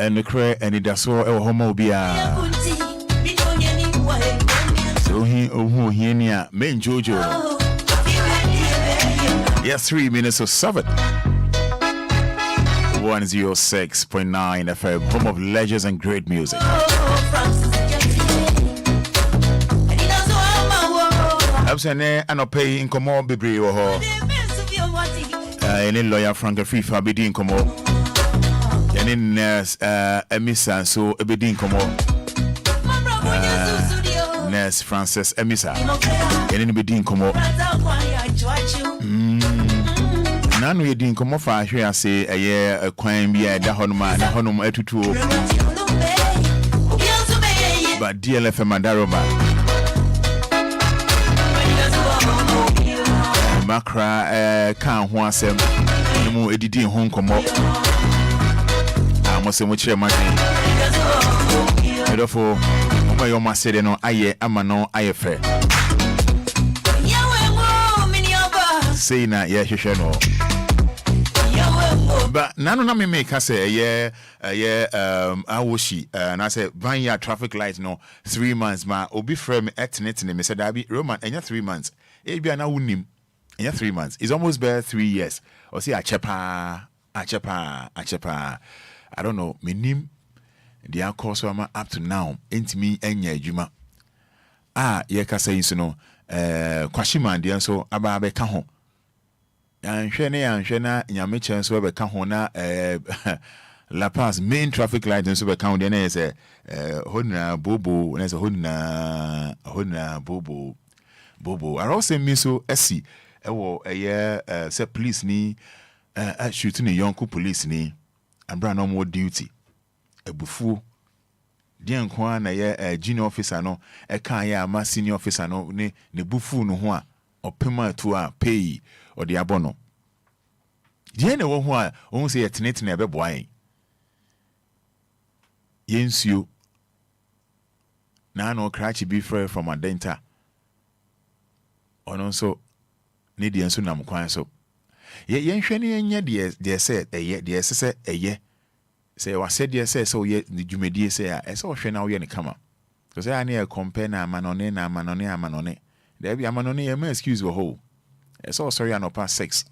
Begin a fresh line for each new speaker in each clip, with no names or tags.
and the cray Anidaso Wɔhɔ Obia. So he here main Jojo. Yes, 3 minutes of 7. 106.9 FM, home of legends and great music. I'm saying, I no pay in Como Bibri or any lawyer Frank Fifa Bidin Como. And in nurse Emisa, so a Bidin Como. Nurse Francis Emisa. And in Bidin Como. None we didn't come off. I say a year a crime be a Dahonma, Dahonum etutu. But DLFM and Daroma Macra can't want some more editing home come up. I must say, much money. Therefore, my own said, no, I am no, I fair. Say na yeah, she no. But none of me make us say I was she and I said 1 year traffic light no 3 months ma obi frame etnet me said I be Roman and 3 months e bia na wunim and 3 months it's almost bare 3 years or say achepa I don't know me nim the course up to now ain't me enya adwuma ye ka say so no kwashima de so aba be ka ho Anshena nyame chance we beka ho na La Paz main traffic light nso beka ho de na say hona bobo na say hona bobo are also me so esi ewo say police ni shoot ni yonko police ni ambra no more duty ebufu de nko na ye junior officer no e kan ya ama senior officer no ne bufu no ho a opema to a pay or the abono. Diane wo ho a won say yetenete na be boan. Yensuo. Na no crash be free from Adenta. Ono so ne de enso nam kwan so. Yenhwe ne enya de say eye de say eye. Say wa say de say so ye dwumedie say a say wo hwe na wo ye ne kama. So say ani e compare na amanone. There be amanone ye ma excuse wo ho. So sorry I no past 6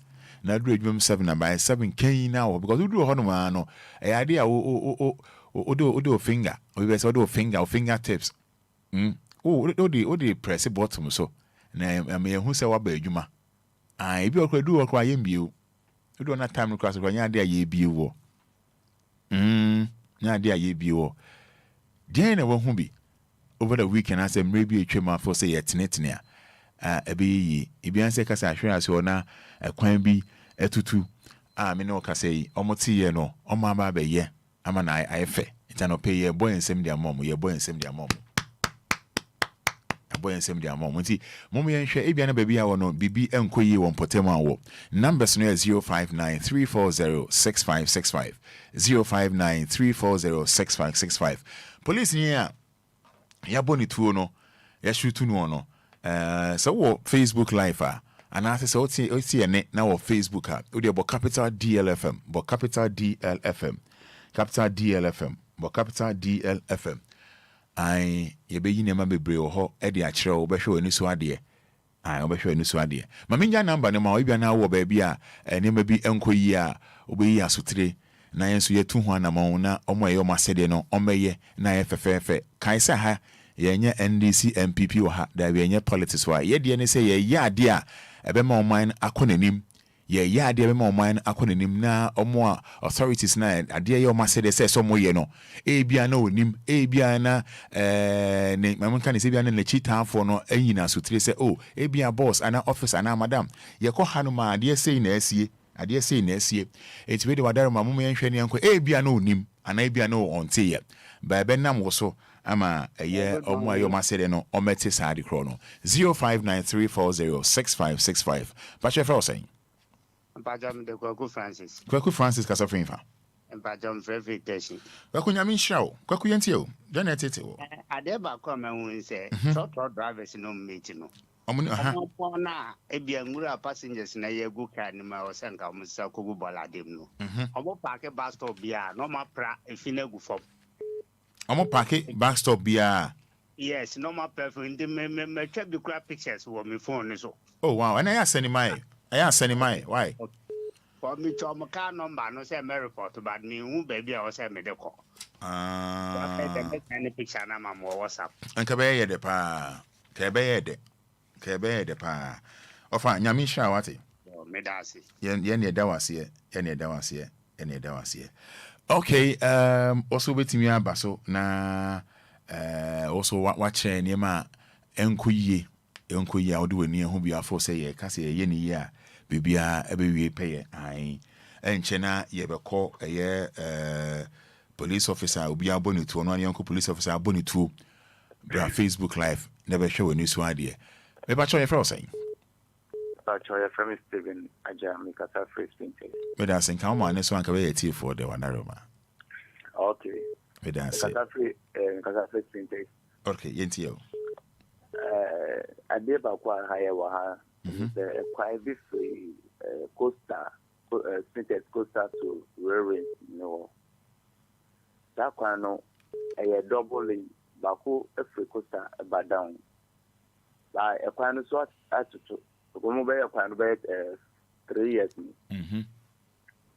na do adwum 7 na by 7 kan now because we do hono ma no e ade a o finger we be say o finger tips o de press bottom so na me hu say wa ba adwuma e bi okra do okra yem bio we do na time class okra nya ade a ye bio wo nya ade a ye bio wo den na wo hu bi over the weekend I say maybe a twema for say yetenetene ebi anse kasa ahwe ase ona kwan bi etutu me no kasa yi omoti ye no omaba ba ye ama na ayefe itano pay ye boy ensem dia mom ye boy ensem dia mom nti mom ye nhwe ebi na ba bi a wo no bibi enkoyi won potem awo numbers no 0593406565 0593406565 police ni ya boni tuo no ya shootu no so what Facebook live and I say so see ne na wo Facebook we dey about capital DLFM I ye be yin ma bebre wo ho e de a kire wo be hwe oni so ade ma menja number ne ma wo bia na wo ba bia ne ma bi enkoyi a obeyi asotire na yenso ye tu ho anamon na omo ye o masede no omeye na ye fefefe kan sa ha yenye NDC MPP wo ha da yenye politics wa ye de ne say ye ade a ebe ma oman akonanim ye ade ebe ma oman akonanim na omo authorities na ade ye o masede say so mo ye no e bia na onim e bia na ne mamunka ne se bia na le chitanfo no anyina sotire say oh e bia boss ana office ana madam ye ko hanuma ade say na asie eti we de wadaro mamu yenhwe ne yanko e bia na onim ana e bia na onte ye ba ebe nam wo so ama eye omo ayo masede no omete saadi kro no 0593406565 pache fra osen
Mpajam de Francis
kasa frinfa
Mpajam verification
kwaku nyame nhirawo kwaku yentie o dana tete o
ade ba kwa ma hu se short drivers no meet no na ebia ngura passengers na ye go car ni ma o se nka mo sa ko bu bola dem no omo park bus stop bia no ma pra efina gu fom
omo park bus stop bia
yes no ma perfect me check the crap pictures on my phone so
oh wow and I send my why
for me to my car number no say me report but me hu baby I say me de call the picture na ma mo WhatsApp
anka be ye de pa ka be ye de pa ofa nyame hwa wate
me da see
ye ne da wase okay also betimi abaso na also watch niema enkoyie ode wani ho bia for say ye ka say ye ne yi a bibia ebewie peye an enche na ye bekọ police officer Obia bonitu no yanko police officer bonitu bra Facebook live never show wani so ade me ba cho ye fro say
Your friend Steven Aja Mikasa Free Spinter.
Me da sen kan ma ne so anka be ye tie for the wanaroma.
Okay.
Me da sen.
Mikasa Free Spinter.
Okay, yenti yo.
Ade ba kwa haya wa ha. The private free coaster Spinter coaster to railway no. That kwa no a double bako a free coaster ba down. Ba e kwa no so atutu Como be akwan be 3 years ni.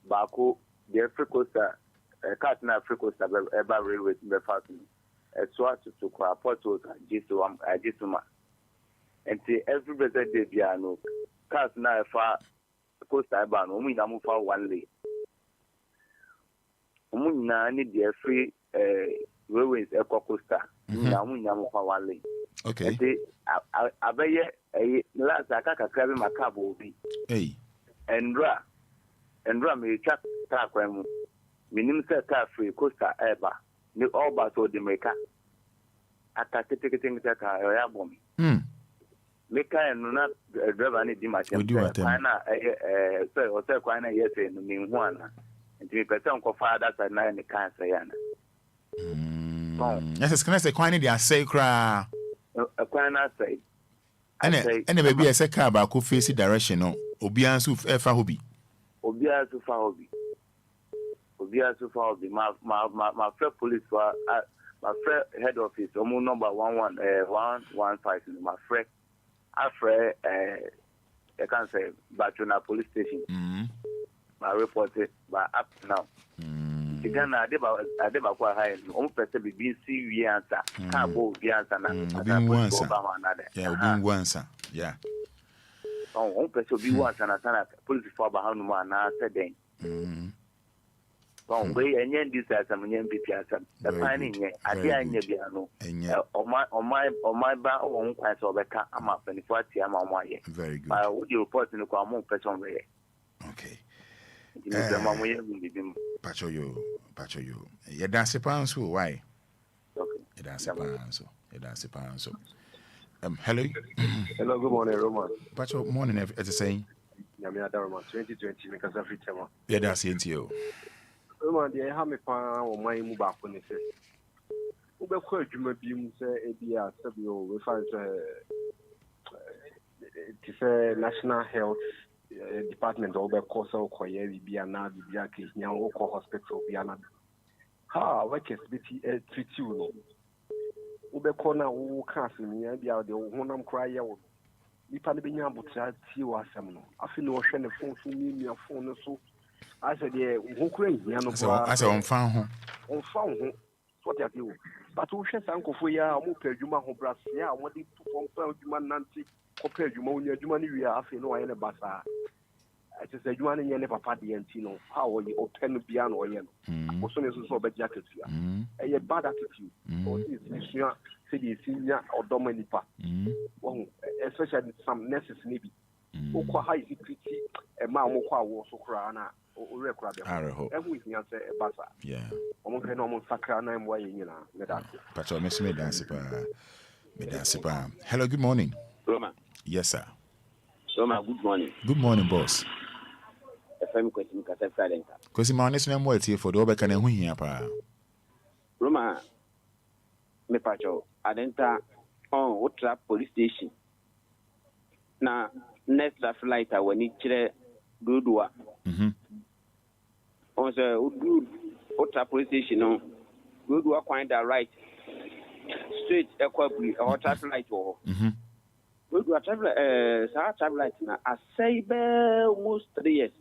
Bako the Africosta cat na Africosta eba railway be fast ni. So to kwa port to Jisuma. And every better day bia no cat na fa costa eba no mu ina mu fa one lane. Mu ina ni the free railways costa. Na mu ina mu fa one lane.
Okay.
Abeye last akaka krabi makabo obi.
Hey.
Endra me chat ta kwemu. Minim se ta free costa eba. Ni all ba so de meka. Ata tete ka ya bom. Meka enu na driver ni di machine. Kwana so o se kwana yese no mi hu ana. Nti pese onko Fada sa na ni kan se yana.
Yes, can I say kwana dia say kra.
Kwana say
ene baby ese car ba ko face direction no Obia nso fa hobi my friend police my friend head office omo number 115 my friend afre I can say Batuna police station my report by up now Ghana adeba kwa high omo pese BBC wi answer ka bo wi answer na obi answer yeah
omo pese obi wi answer na sana police for ba hanu ma na said bon we enye this asam enye MPP asam the planning nye ade anya bia no o my ba o won kwa so beka ama 24 ama o aye
very good
but we report ni kwa mo person we
okay
Pacho
yo. You dance panso why?
Okay.
You dance panso. Hello.
Hello, good morning, Roman.
Pacho morning as I say.
Yami Adaroma 2020 because every time.
Yeah, that's it you.
Roman, they have me pa o mai mu ba ko ni se. Ube ko adwuma bi mu se ebia sabio we find it national health department over course of Koya Bibia na Bibia Kisnya Oko Hospital Biana. Ha, what is BT treat you no? Ube corner who can't me, Bia, the one cry out. Nipa being able to see what some. I feel no shame the phone to me, your phone so. I said, yeah, who crazy,
I said, on found what you do. But who says Uncle Fuya, Mupe Juma Hobras, yeah, what did to form Juma Nancy. Compare you money, we are after no any basa. I just said, you want any papa and Tino, how you open piano or yen. As soon as you saw the jacket here. A bad attitude. Or this city senior or Dominipa. Especially some nurses maybe. Oko high security, a mamma was so crana or record. Everything answer a basa. Yeah.
Almost sacrana and way, you know.
But I miss me dance. Hello, good morning.
Roma.
Yes, sir.
Roma, good morning.
Good morning, boss.
FM question kasa Fada.
Because my honest name was here for the Obia can win here, pa.
Roma, me pacho, adenta on Otra police station. na next traffic light a wani kyerɛ dodoa on sɛ wodu wota police station no dodoa kwan da right straight ɛkɔ aburi ɛhɔ traffic light wɔ hɔ dodoa traffic light na asɛe bɛɛ almost 3 years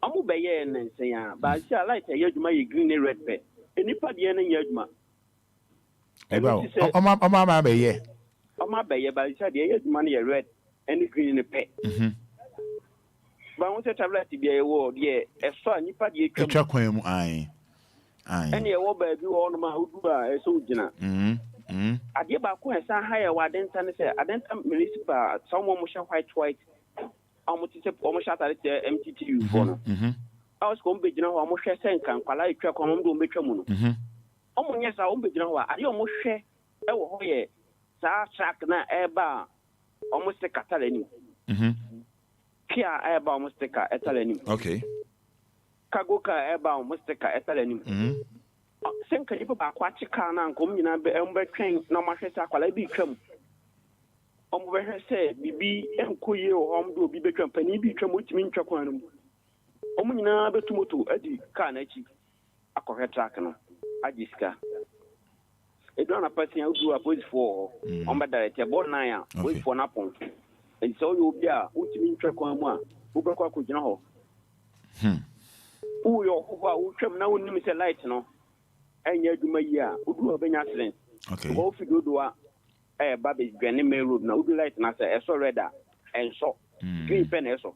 ɔmo bɛyɛ ne nsɛn a baasi a light ɛyɛ adwuma yɛ green ne red pɛ nipa deɛ no nyɛ adwuma
ɔma bɛyɛ
baasi a deɛ ɛyɛ adwuma no yɛ red ɛne green ne pɛ ba ho sɛ tablet bia ɛwɔ deɛ ɛfa nipa deɛ
atwa kwan mu ae
ɛne ɛwɔ baabi wɔ hɔnom a wodu a ɛsɛ wogyina adeɛ baako a ɛsan ha yɛ wɔ adenta ne sɛ adenta municipal sɛ ɔmo hyɛ white ɔmo te sɛ ɔmo hyɛ atade sɛ MTTU foɔ no a wɔsɛ ɔmo bɛgyina hɔ a ɔmo hwɛ sɛ nka nkwalaa etwa kwan ɔmo de ɔmo bɛtwa mu no ɔmo nyɛ saa ɔmo bɛgyina hɔ a adeɛ ɔmo hwɛ ɛwɔ hɔ yɛ saa track na ɛɛba a ɔmo sɛ kata n'anim kia ɛɛba ɔmo sticker ɛta n'anim cargo car ɛɛba ɔmo sticker ɛta n'anim sɛ nka nipa baako akye car na nka ɔmo nyinaa ɔmo bɛtwɛn na ɔmo ahwɛ sɛ akwalaa bi twam ɔmo bɛhwɛ sɛ bibi ɛnkɔ yie wɔ hɔ ɔmo de obi bɛtwam panin bi twam otumi ntwa kwan no mu ɔmo nyinaa bɛtu moto adi car n'akyi akɔhwɛ track no agye sika edu anapa tia odu apolisifoɔ hɔ ɔmo bɛdarɛte ɛbɔ nan a apolisifoɔ no apɔn nti sɛ ɔyɛ obi a wotumi ntwa kwan mu a wobɛkɔ akɔgyina hɔ woyɛ ɔhɔ a wotwam na wonim sɛ light no ɛnyɛ adwuma yi a wodu hɔ bɛnya accident wofi dodoa ɛɛba bɛdwane main road na wodu light na sɛ ɛsɔ red a ɛnsɔ green pɛ na ɛsɔ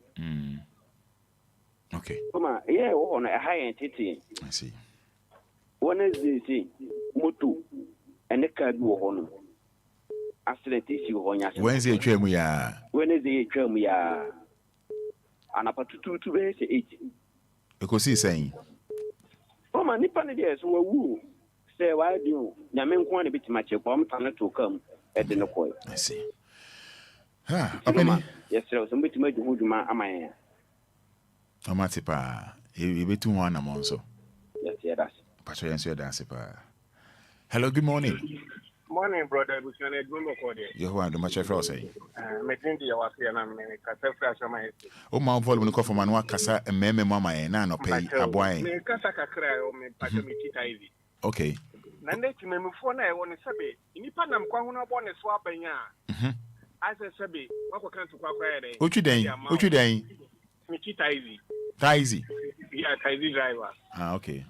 kɔma ɛyɛ wɔ hɔ no ɛha yɛn tete wɔne zese moto ɛne kaa bi wɔ hɔ no accident isi wɔ hɔ nya
Wednesday etwa mu ya
Wednesday etwa mu ya anapa tututu bɛyɛ sɛ 8
ekosi sɛn
Roma nipa ne deɛ so wawu sɛ waadi o nyame nko ne bitima kyɛ kwa mtane to kam ɛde ne kɔɛ
I see apani
yɛsrɛ so bitima dwuma dwuma amayɛ
amate pa ebetu ho anam nso
yɛsɛ das
pacho yɛnso yɛda pa. Hello, good morning.
Morning, brother. Bushane Gumbo Kode.
Yehowa do macho frɛ say.
Metindi ya wafia na me kasa fra shama ese.
O ma volume no kofo manwa kasa mmemme mama ye na no pay aboan.
Me kasa kakra o me pacho me kita hivi.
Okay.
Na ndeti memfo na e woni sebe. Nipa nam kwa ho na bo ne so abanya. Ase sebe wako kan to kwa kwa ye.
Otwi den.
Me kita hivi.
Taizi.
Yeah, Taizi driver.
Okay.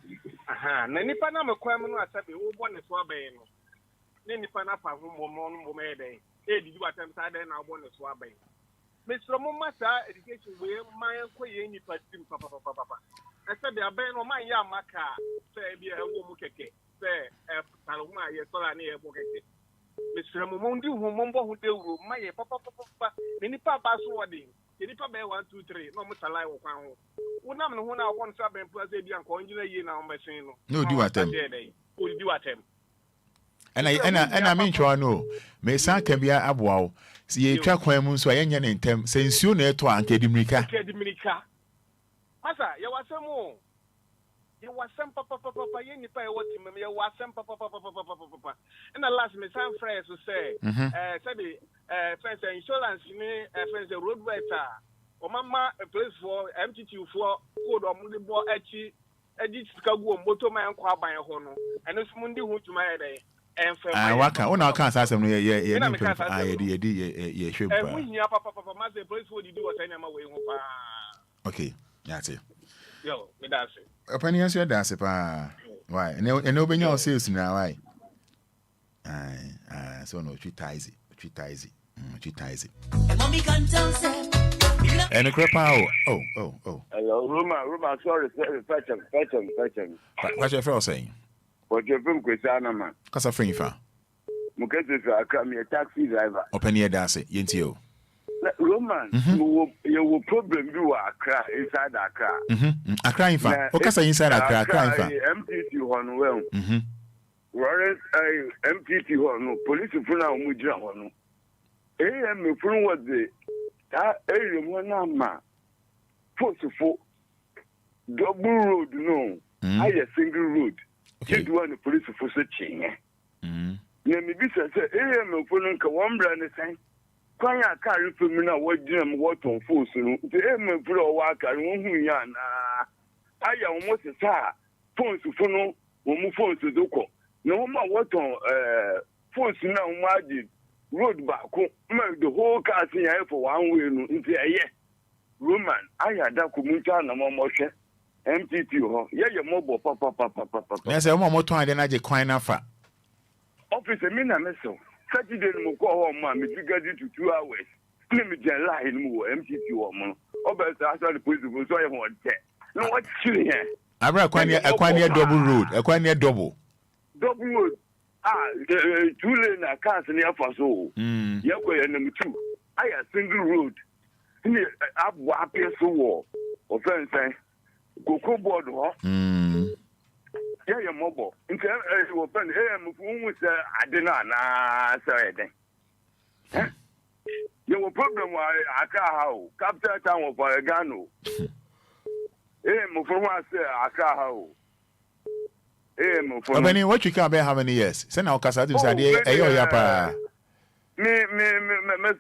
Aha, na nipa na mekwa mu no asabe wo bo ne so abanya no. Ne nipa na pa ho mo me den e didi watam sa den na obo ne so abai mesro mo masa education we man ko ye nipa tim papa ese de abai no man ya maka se bia wo mu keke se talo ma ye so la ne ye bo keke mesro mo ndi hu mo mbo hu de wuro ma ye papa ne nipa ba so wodi nipa ba 1 2 3 no mo salai wo kwan ho wonam ne ho na wo nso abai mpo ase bia nko ngina ye na o mesin no
no di watam
o di watam
ɛna mentwa no me san ka bia aboawo si ye twa kwan mu nso ayenya ne ntem se nsuo na eto anka dimirika
asa ye wasem papa ye nipa ye woti mem ye wasem papa na last me san fresh so say say friends insurance ni friends road worker o mama place for MTT for code o mu de bo achi edi sikagu o moto man kwa ban ho no eno so mu ndi hu tuma ye dey
waka una kan asem no ye ye hwe ba
muhia papa ma say police for didi what any ma we hu pa
okay yate
yo me da se
apani answer da se pa why and obenya o sales na why so no twitaize
mommy can tell say
and crepa oh
hello Roma sorry fetch
what you feel saying
what you from kwesana man
kasa free fa
mukese fa aka me taxi driver
opani e da se yenti o
Roman you problem bi wa Accra inside Accra
Accra infa o kasa inside Accra infa
MTT hon well warrant MTT hon police funa o mu gira hon me fun was the that area mo na ma forceful double road no I a single road you do want the police for searching na me bi say me fun nka one brand sign
kwanya carry from na what jam what on force no the em pro wa carry won hu ya na aya wo mo se sa phones fo no wo mu phones do ko na wo ma what on phones na wo ma di road ba ko ma the whole car sin ya for one way no nti eye Roman aya da ko mu cha na mo mo hwe MTT ho ye mobo papa
yes e mo to ade na je kwan na fa
office me na me so Saturday mo ko ho ma me tigadi to 2 hours ni me je line mo MTT ho mo obesa asa the police go so ye ho te no what chiri here
abra kwan ya double road double
road two lane na cars ni afa so ye ko ye nam 2 aya single road ni abu apia so wo offense Cocoa board ho yeah mobile nke we pen fu hu se ade na na se eden you problem wa aka ha o capital town of Ghana mo for wa se aka ha o mo for
Obani what you can be how many years say na okasa to say ade eyo ya pa
me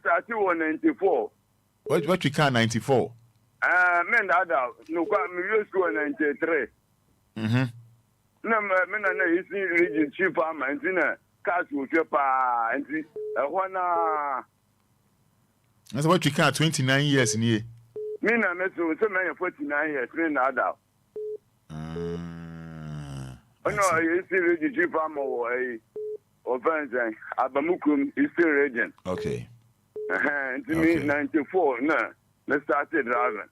start 94
what you can 94
men that no kwa me used to 93 na me na isi region chief ama ntina cars wo hwe pa nti ehwa na
that's what you can 29 years ni
me na me so me 49 years me na ada no isi region chief ama wo offense abamukum isi region
okay
nti me 94 na let's start driving.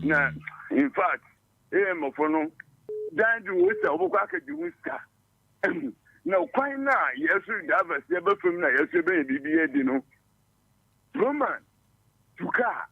Now, in fact, for no, then do we say, "Obuka ke di wiska." Now, quite now, yes, we have a stable from now. Yes, we be BBA, no. Roman, tuka,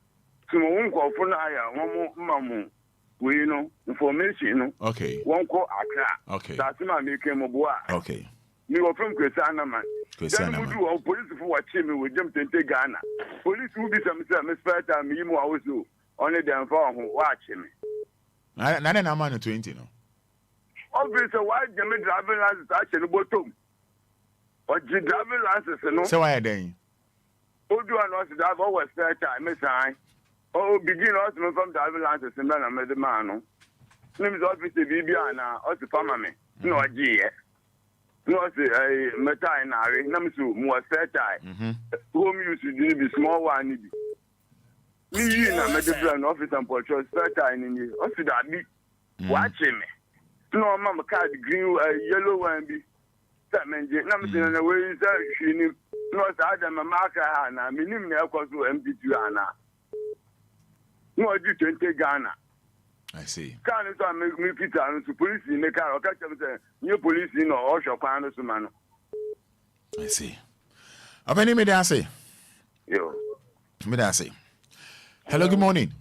so one call for now. One more, mamu, we know information,
okay.
One call Accra.
Okay.
That's my making mobile.
Okay.
You are from Kwesana man. Then we do our police for watching me with them to Ghana. Police will be some spare time. You also only them for who watch me.
Na na man 20 no.
Obviously, why Jimmy driving license actually bottom? Or G driving license no.
So why then?
Who do I not drive over spare time? Miss I. Oh, begin us from driving license and then I made the man. No, name is obviously Bibiana or the farmer me. No, G. No, say metai na re na me so mo setai home use dey be small one ni yi na me dey brand office and portrait setai ni o si da bi watch me no mama card green yellow one bi ta menje na me say na we say hwini no sa da me marker ha na me nim na ekoso MPT ana no di 20 Ghana.
I see.
Can you me Peter and the police in the car or catch them say new police in or shop and so man.
I see. Obani me da say.
Yo.
Me da say. Hello, good morning.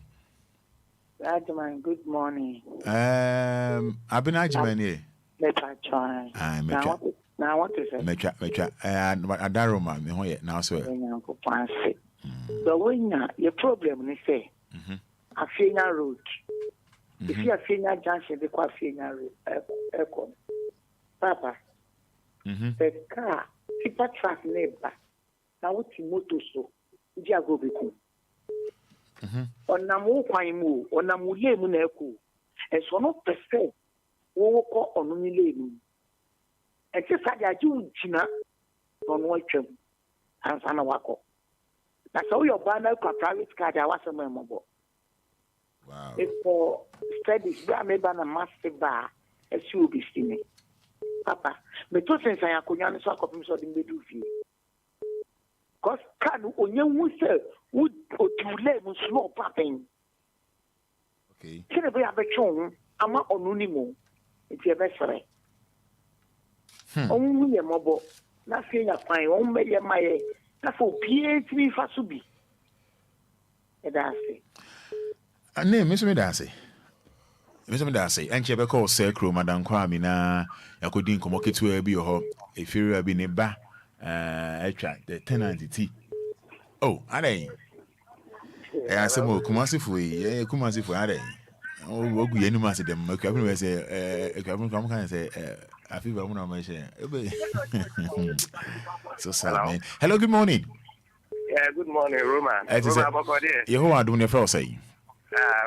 Adman, good morning.
Abina Jimani.
Let's try. Now what is it?
Mecha Adaroma me hoye now so.
The winner, your problem is say Afina Road. If you are Afina Junction, the Afina Road, Papa, the car, people track neighbor. Now what's the motor so? You go with Onamu Kwaimu, Onamule Muneku, and so not per se, who call on Unilemu. And just like you, China, on Watcham, and Sanawako. That's all your banner private car, I was a memorable.
Wow.
If for studies, I made a massive bar, as you will be seen. Papa, but two things I could not talk of him so the middle view. Because can you say, would you let me slow popping?
Okay.
Can I be a beton? I'm not on Unimo. It's your best friend. Only a mobile, nothing of my own, my for PhD Fasubi. And I say.
Name Mr. Medase. Mr. Medase, and Chebe call Sacro, Madame Kwame, na Yakodin Komoketu Ebi or if you have been a ba, the tenant tea. Oh, are they? I said, more Kumasi for ye, Kumasi for are they? Oh, what we any master them, Cabin say, a cabin come can say, I feel one of my share. So sad, man. Hello, good morning.
Good morning, Roman. Roman Bokode.
Yehovah do ne fra say.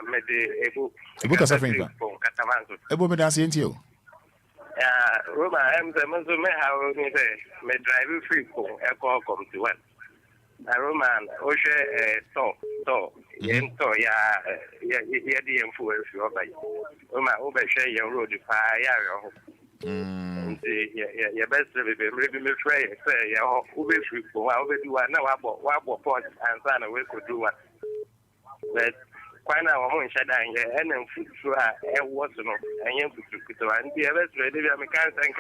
Me de
Ebu ka safin pa. Ebu me dance enti o.
Roman, I'm the man me how me say me drive free ko e ko come to one. Roman, o to yen to ya di influence you by. Roman, o be share your road pa ya yo. Ya best maybe me try say ya o be free ko wa o be do na wa bo point and sana we could do one. But why now I'm shadang and then food was no and you put and the best ready I can't think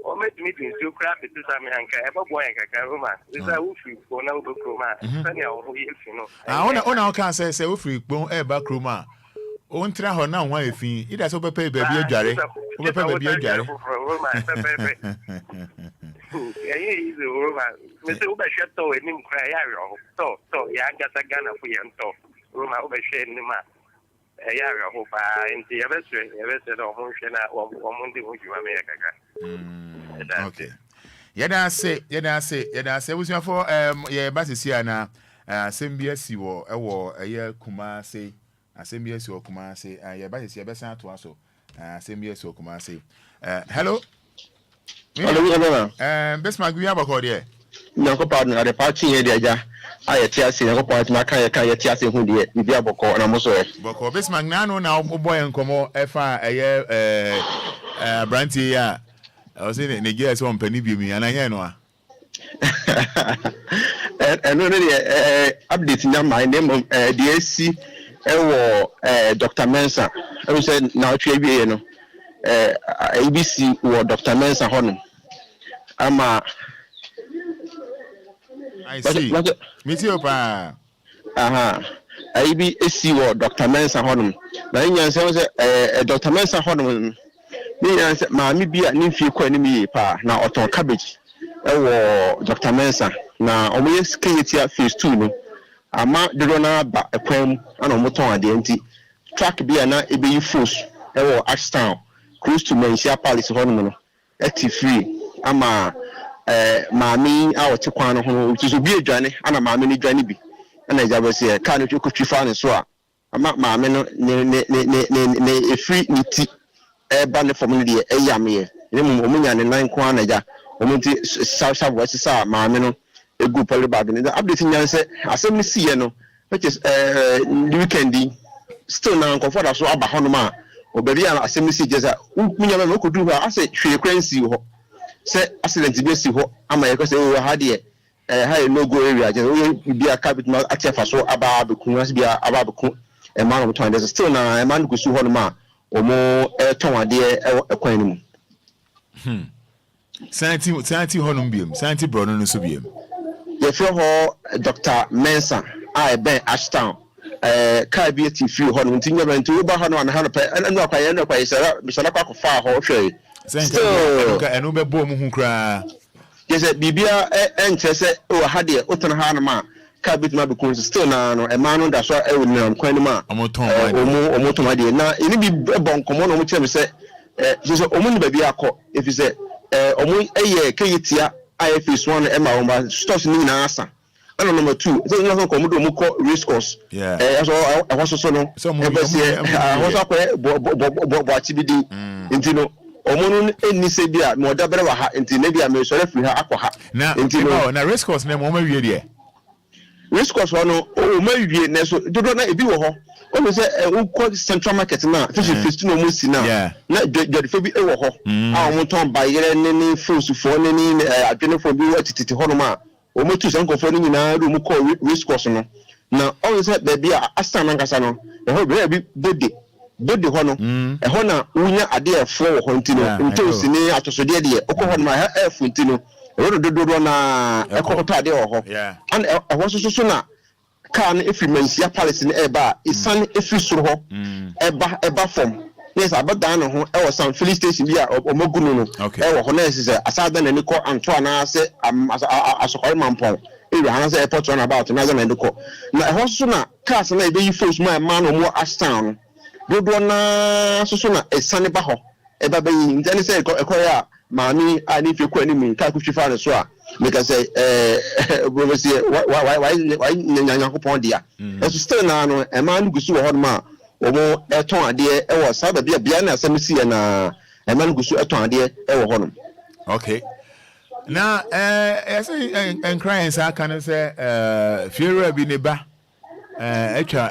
or make meetings to crap it to some ever boy Karuma. Is that free for now to Kroma? You know.
I can't say free bone air back Kroma. On try her now, why if it has over pay baby a jarry. Over pay baby a jarry.
He's a Roman. Mr. Uber Chateau and him cry. So, yeah, I got a gun for you and so. Roma obeshe nima yara ho pa nti yebese do ho hwe na wo mundi ho juma me kaka
okay yeda say we for ye basisi ana assembly si wo ewo eye Kumase assembly si wo Kumase ye basisi yebesa to aso assembly si wo Kumase hello Besma gwi abako de
Nyanko pardon at the party here dia I tiase na ko na kan ya tiase hu de bibia boko na mo so e
boko Besma na no na boy nkomo efa eye branty ya o se ne gye so mpani bi mi ananye no a
no update na my name DSC ewo Dr. Mensa e say na otwe bi no ABC wo Dr. Mensa hono ama
I see. Meet pa.
I be wo Dr. Mensa honum. Na nya say Dr. Mensa honum. Me nya say ma me bia ni fie kwa ni me pa na oton cabbage. Wo Dr. Mensa na omoye skeyetia phase 2 no. Ama de do na ba ekwam ana omoton ade nti track bia na ebe yi force wo Ashtown close to Mensia Palace honum no. Eti free ama maami a wote kwan no ho tuso bi adwane ana maami ni dwane bi ana jabo se ka no twekotwi fa ne so a ama maami no ne free ni ti ba ne fom ne de eyame ne mu omunya ne nan kwan na ja omunti sha voice sa maami no egu pole bag ne da update nyan se asem ni siye no which is the weekend still na nko da so aba hono ma obabi a asem ni siye jeza munya me ko du ha ase hwe kransi ho say accident be si ho ama ye ko say we ha de ha no go area je we be a cabit ma achefa so aba bekun as be aba bekun e man of time there's still na e man go su ho no ma o mo ton ade e kwan ni mu
santi ho no biem santi bro no so biem
ye fro ho Dr. Mensa I ben Ashtown ka bi ati free ho no ntinya ba nti wo ba ho no na ha no pa anu akwa ye no kwa ye sara kwa fa ho hwe
so enu be bo mu hu kra
yes bibia enche se o ha de oton ha na ma ka bit ma be kun still na no e ma no da so e woni kwan ni ma omoton de na eni bi bon komo no mo kire me se so omo ni ba bi akọ efi se omo eye keyetia IF1 e ma o ma stores ni na asa and number 2 so no komo do mo ko race course so e ho so no e be se ho so ko bo atibidi intino omonun eni se bia mo da bere wa ha enti na bia me sore free ha akwa ha
enti na race course na mo ma wie de
race course no o ma wie na so dodo na ebi wo ho o me se wo ko central market na fish feast no mo si na jodifo bi e wo ho a mo ton bayere ne fruits fo ne adwene fo bi atititi ho no ma o mo tu sanko fo ni na do mo ko race course no na o se be bia asa na nkasa no e ho be body ho no e ho na unya ade efo wo ho ntino nto sini atosode de okọ ho na efu ntino e dodo na ekọ ade wo ho and e ho so na car na efi Mensia Palace na eba isan efi soro ho eba form yes abadan no ho e wo San Filling Station bi a omagunu no e wo ho na ese asada na ni ko anto na se asokore mampon e wi han se airport run about na za na ni ko na e ho so na cars na ebe yi force ma no mo Ashtown dodo na so na esane ba ho e ba bayi ntani se ekoya maami ani fi ko ani mi ka ku fi fa so a make I say we see why nyankopon dia so still na no e man gusu wo hodma omo eton ade e wo sa ba bia na asem si na e man gusu eton ade e wo hodom.
Okay. Now Enquiries I can say Fury bi ne ba etwa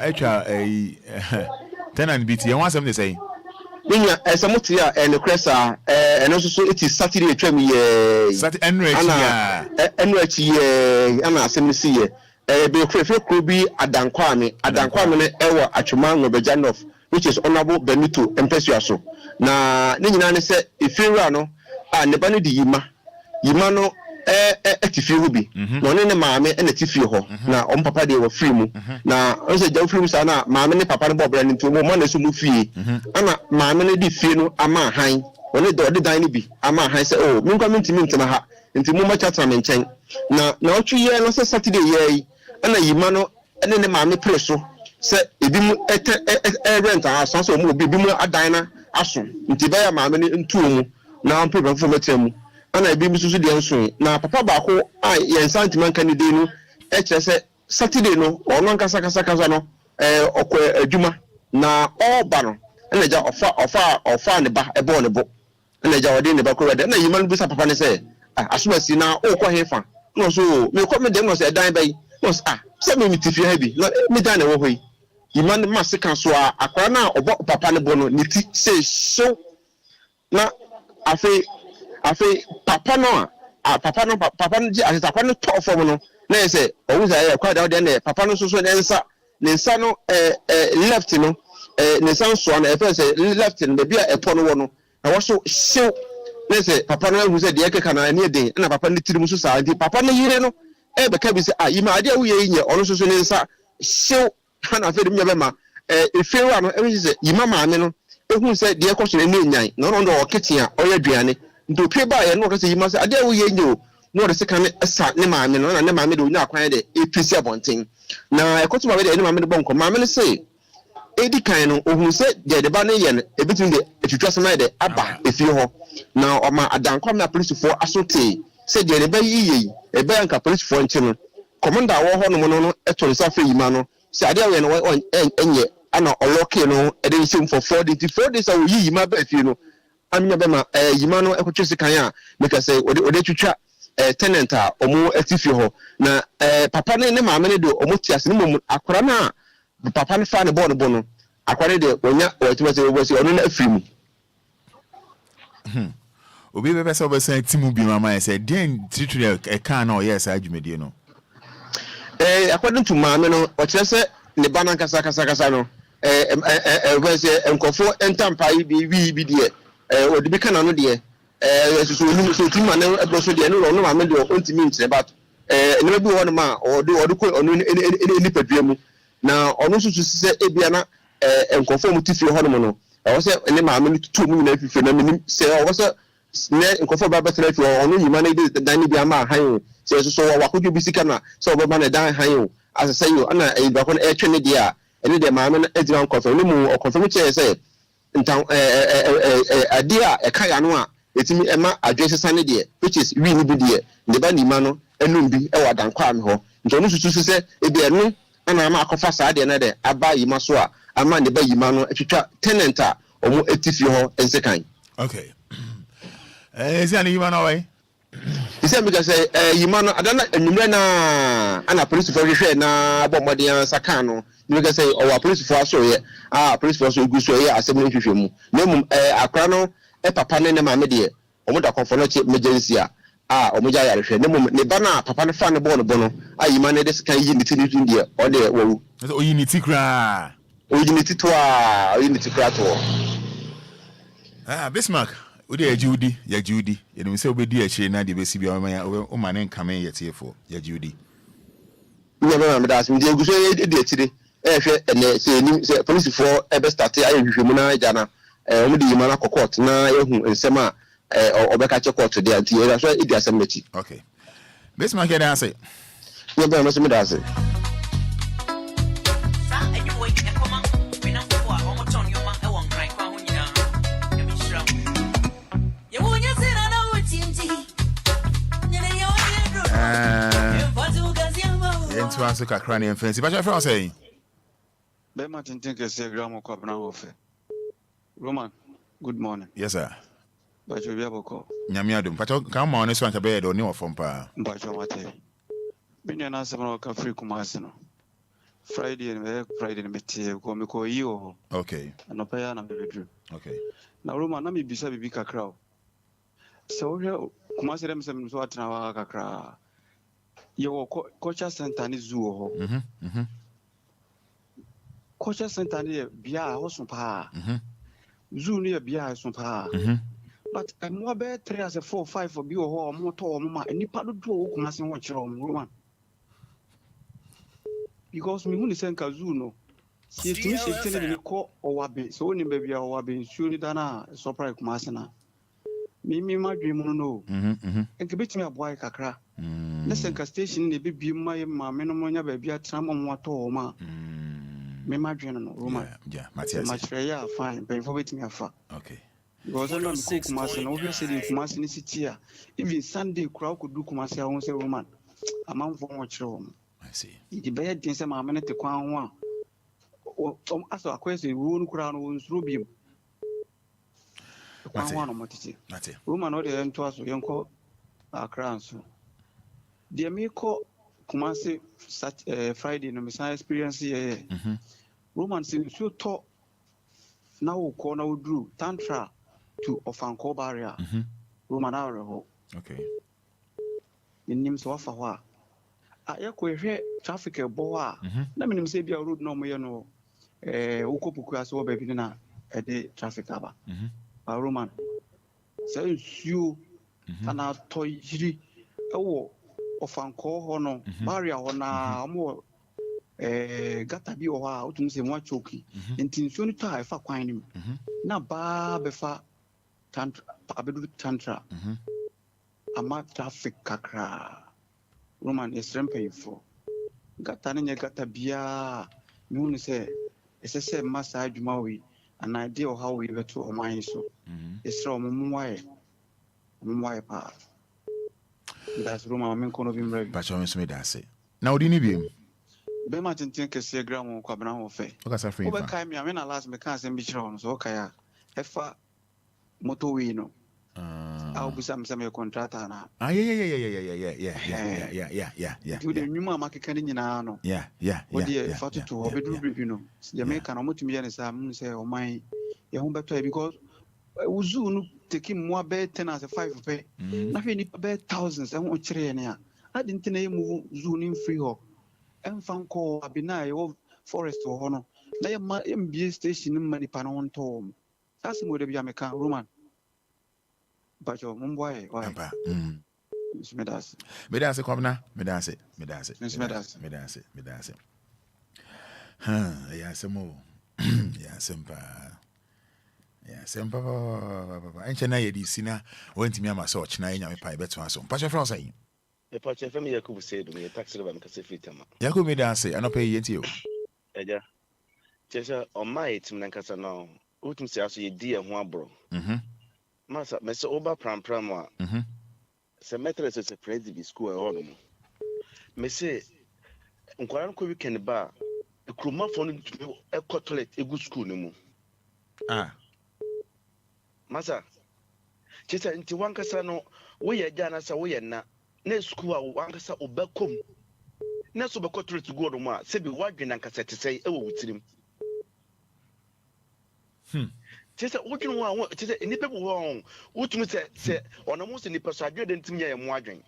tenant BT and want something to say.
Ninya esamuti a enekresa eno so it is Saturday atwam ye
Saturday enrechi
ana asemisi ye be kro bi adankwame ne ewo atwema ngobejanof which is honorable Benito Empesuaso na ne nyina ne se efira no a ne ba no di yima no etifi rubi no ne maame na tifi ho na on papa de wo free mu na on se jaw free mu sa na maame ne papa ne bobra ne ntumo mo na so mu fie ana maame ne di fie no ama han one de dan ne bi ama han se oh mi nkwa ntimi ntema ha ntimo ma chatra me nchen na otwe ye no se Saturday ye ana yima no ne maame preso se ebi mu rent house so mu bi mu adan na aso ntiba ya maame ne ntuo na on problem for metemu ana ebi mususu de nso na papa baako a yen santiman candidate no e kire se Saturday no ono nkasa no okọ adwuma na oba no na ja ofa ne ba ebo ne bo na ja odi ne ba ko wede na yima no bisa papa ne se asomasi na okọ hefa no so me ko me dem no se dan bai no se me mitifi ha bi me dan ne wo hoi yima ne masika so akora na obo papa ne bo no ne ti se so na afi papa no ji asita papa no to form no na say owu say kwa da de papa no so ne nsa no left no ne nsa so na e say left no be a epo no wo no na wo so sew na say papa no hu say de ekeka na ne den na papa no tirimu so sa ndi papa no yire no be ka bi say yima ade awu ye nye ono so ne nsa sew na fe de me be ma efewa no e say yima maame no ehun say de ekọ so ne nyan na no ndo o kitchen a oya aduane ndo pe ba ye no ka say yima say ade awu ye nye o no de seka ne esa ne maame no na ne maame de onya akwan de episi abonten na ekoto maame de ne maame de bonko maame ne say edi kan no ohun say de ba ne ye no ebitin de etwitwa sema de aba efie ho na o ma adankwa na police for asote say de ba yiye e ba yanka police for nche no commander wo ho no no eto nsa fe yima no say ade awe no enye ana oloke no e de sim for 4 days awo yima ba efie no amnya be ma yima no ekotwe sikan a make say ode twitwa tenant a omo atifi ho na papa ne maame ne do omo tiase ne mom akora na papa ne fa ne bo no akora de onya otima se obo se ono na afiri mu
obi be pesa obesan timu bi mama e say den titire e kan na o yes adwumedie no
according to maame no o kire se ne bana kasa no we say enkofo entampai bi de odi bi kana no de so olu so ti ma na ebroso de no no ma me de ontimi ntire but ene bi wo no ma odi ko onu eni padua mu na onu so se ebia na enkofo mu tifi ho no no wo se ene ma me tutu mu na fifi na menim se wo se ne enkofo ba betre fi onu yima na de dan bi ama han se so wa kodwo bi sika na se oba na dan han asese yo ana ba ko na etwe ne de a ene de ma me na edira enkofo ne mu confirm che se ntan adia e ka ya no a etimi ema adwese sane de which is wi ni bi de ne ba ni ma no enum bi e wa dan kwa me ho nto no susu se e de enu ana ama akofa saa de na de aba yima so a ama ne ba yima no etwitwa tenant a omo etifi ho ensekan.
Okay. Is any yima na way?
Ise mi ka say yima no adana enumre na ana police for hwe na bomodian saka no mi ka say o wa police for aso ye police for so gu so ye asem no hwehwe mu na mum akra no papa ne maame de omo da konfo no che emergency a omo ja yare hwe ne mum ne ba na papa ne fa ne bo no ayima ne de sika yi ni tini tini de o de wo
o yi ni tikra
to
Bismarck odi ya Judy ye say obedi a na de besi bia o ma ne nkame ye tiefo ya Judy
ne ba me da sim de guso ye de akire hwe ene se ni se police for ebe start ayi hwehwe mu na ja na omo de yima na court na ehu nsem a obeka che court de anti ye so idi asem mechi.
Okay, Bismarck ya say
ye ba me so me da say
to answer Kakrani and Fancy. But I'm saying,
Bema Tintin say Gramo Cobra offer. Roman, good morning.
yes, sir.
But you have a call.
Nyamiadum, but come on, this one to bed or no from Pa.
But you want to. Minion answer free Kumasino. Friday and Friday and Metia, Comico you.
Okay.
And no pay and bedroom.
Okay.
Now, Roman, let me be said big crowd. So, Kumasi themselves what now, Kakra. Your culture center is zoo. Culture center near Bia or some pa. Zoo near Bia some pa. But I'm more better as a 4 or 5 for you or more tall, mamma, and you paddle to Kumasi watch your Roman. Because me only send Kazuno. See, to me, she's telling me call or wabi, so only baby or wabi, surely dana, surprise Kumasina. Me, my dream, no. And commit me a boy, Kakra. Listen, station, the baby, my mamma, baby, at some on what all, ma. Me, my dream, Roman.
Yeah, Matthias.
Fine, but for me a far.
Okay.
Because I'm not Kumasi, obviously, Kumasi city here. Even Sunday, crowd could do Kumasi, I won't say Roman. A man for watch home.
I see.
The bed things I'm a minute to crown one. As a question, wound crown wounds rubium. One of Matty. Roman or the end to us, young call our crowns. The Amico Kumasi such Friday, no Messiah experience here. Roman seems so tall. Now, corner drew Tantra to Ofanko barrier. Roman hour.
Okay.
In names of a I hear traffic a boa. Let me say be a road no more no. Ukopuku as well baby na a day traffic aba. A Roman. So you and our toy jiri. Oh, Ofanko hono barrier hona more. Gata bi o ha otum se mo choki ntinsuo ni to ha fa kwan nim na ba be fa tantra abedu tantra ama traffic kakra Roman is rempayfo gata ne gata bia nu se esese masa adwuma wi an idea how we beto o man so esra o mumwae pa that's Roman men kono bi mra
But you miss me that say now di ni biem
Bema tintin kese gram kwa bana ho fe.
Okay, sir, free.
Oba kai me na last me kan sem bi chira ho so okay a. Efa motorway no. I'll be some contractor na.
Yeah.
Do the new mama can nyina no.
Yeah.
What the fatu to obedu brief no. The American o mutumi ya nsa mun say o man ye ho beto because uzu no take more be 10 as a 5 pay. Na fe ni be thousands e ho kire ne a. Adi ntina ye mu zu ni free ho. Enfanko abina yo forest wo no na ye ma MBA station mani pa no nto asị mo de bia meka Roman bajo mumboy why
medase kwamna medase ya semo ya sempa enche na ye di sina wentimi ama so china enya me pa beto aso pa chefra say
e pa chefra me Yakubu say do me taxi ba me kase fitama
Yakubu medase anope yenti o
eja chesa on my team na kasa no utum se aso ye di e ho abro masa me se oba pram a se metre se presidency school e ho no me se nkwara ko weekend ba e kroma fo no e ko toilet egu school no mu masa chesa nti wankasa no wo ye jana sa wo ye na school a wankasa obakom na so be ko toilet go no mu a se bi wadwena nkasa tesai e wo wutirim chese wotun wa chese ni people won wotun se ona mo se ni person adwe de ntim ye mo adwen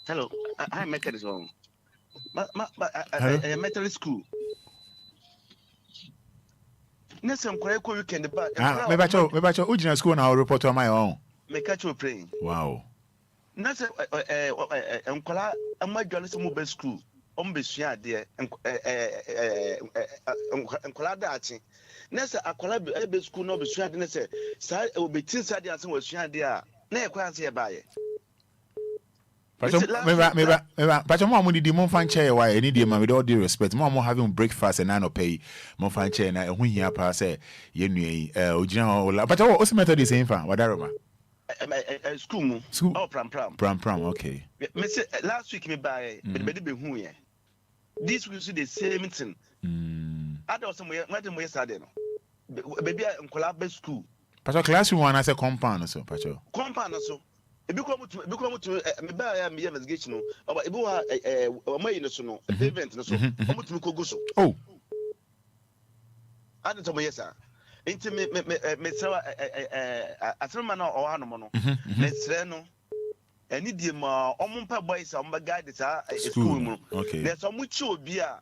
hello I met this one I met at school nese nkore ko weekend ba
me bacho ujina school na report on my own
me catch you praying
wow
nese nkora amadwane se mo be school ombesua de enkola daachi nese akola be school no besua de nese sa obetin sa de asen wasua de a na ekwa ase ye baaye
Pacho mo didi mo fan chair why any day ma with all due respect mo having breakfast and no pay mo fan chair na ehun hia pa say ye nua yi ogina o la pacho o se method is in fa wadaroma
school. Oh, pram.
Okay.
Me say last week me buy me be hu ye. This week the same thing. I don't somewhere madam we Saturday no. Baby nkola be school.
Pacho classroom one as a compound so pacho.
Compound so. Ebi ko mutu me buy am investigation no. Oba ebi wa my no so no event no so. Omutu ko go so.
Oh.
I don't know yes sir. Inti me sewa asema na o hanom no. Me sre no. Any di ma omumpa boys omba guide sa school mu.
Okay.
There's some much obi a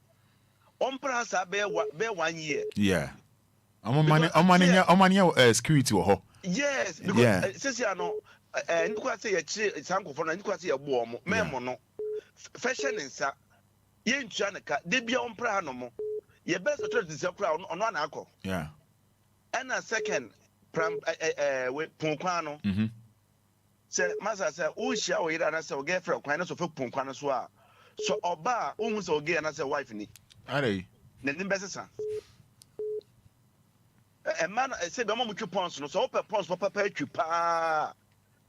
ompra sa be 1 year.
Yeah. Omania security wo.
Yes, because sisi ano ndikwa say ye chi sankofo na ndikwa say ye bo omo memo no. Fashion nsa ye ntua nka de bia ompra hanom. Ye best authority say kra ono na akọ.
Yeah.
And a second we ponkwan no. Say masa say o hia o yira na say o girlfriend kwan na so fe ponkwan so a so oba o hu say o girl na say wife ni
are
na nim besesa e man say be mo twi pons no so o pe pons papa twi pa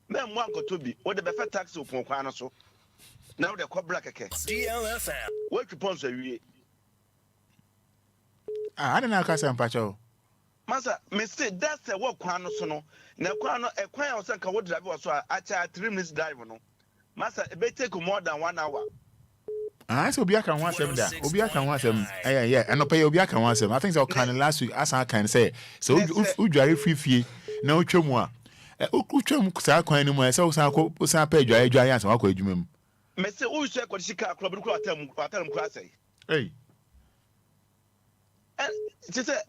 me mo ankoto bi o de be fe taxi o ponkwan no so na o de cobra keke DLFM we twi pons awie
I don't know ka say mpacho
masa me say that's the work kwan no so no na kwan no e kwan o say ka wo drive wo so a cha 3 minutes drive no masa e be take more than 1 hour
so Obia can want them there. Obia can want them. Yeah. And no pay Obia can want them. I think so can last week as I can say. So u dware free na utwemu a. Utwemu sa kwan ni mo so sa pay dware ansa wakọ adwuma mu.
Me say u so ekọ sika akọ bi ko atam ko asai.
Hey.
Ti say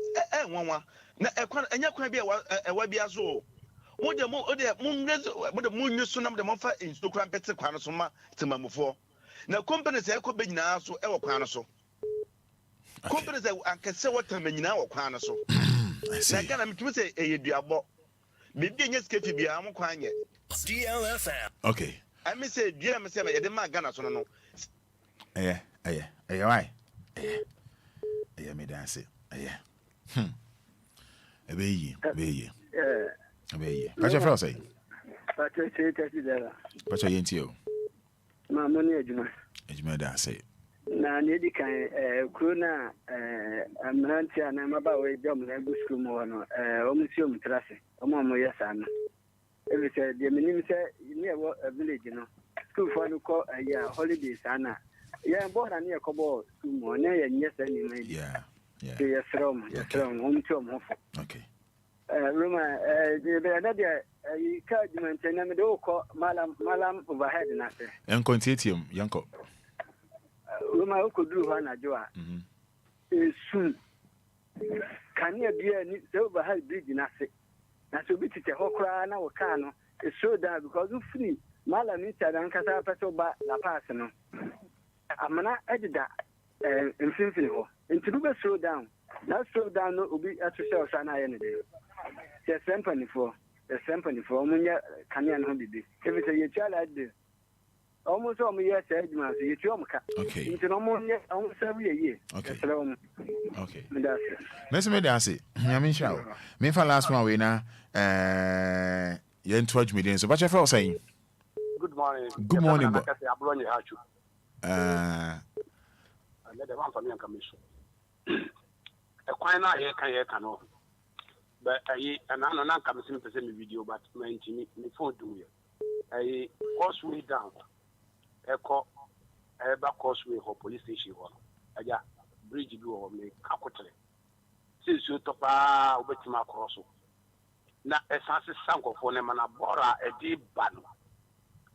nwanwa na ekwan enya kwan bi e wa bia so. Mo de mo nyusu na mo de mo fa Instagram pete kwan so ma temamufo. Na company say ko be nyina so e wo kwan so. Company say ankese water me nyina wo kwan so. Na kana mitumi say eyeduabo. Bibi enye skefi bia mo kwan ye. DLFM.
Okay.
I me say dua me say ye de ma Ghana so no.
Why? Me dance. Ebe yi. Pacho fro say.
Pacho say tesi dela.
Pacho yenti o.
Ma moni ejuma
da say.
Na ne di kan krona amranti ana maba we dom na gu school mo no omusi omutrase omo yesa no. Ebi say de minim say ni e wo village no. School for no ko ya holidays ana. Ya board na e ko bo school mo na ya nyesa ni mai.
Yeah.
Yes, home.
Okay.
Roma, the encouragement and the oko malam overhead na say.
En contium, yanko.
Roma could do one ajoa. Soon. Can you be any overhead bridge na say? Na so bit a hokra na wakano is so that because you free malam inside and casa peso ba la passano. Amana edida infinity ho. Into do slow down. Now slow down no ubi atosha osana ye dey. The company for omunya Ghanaian ho bibi. If say you tell like this. Almost all year said man you chomka.
Okay.
Into no more almost every year.
Okay. Okay. Me that's it. Nyame sha. Me fa last one we na yen 12 million. So what you saying?
Good morning.
Good morning.
Let the one for me and commission. A quite not here can no. But I not come to the video, but my phone do it. I causeway down. Echo back causeway for police station. I got bridge do or me capitally. Since you top over to my cross. Now, a sense sank of one man a bora a deep ban.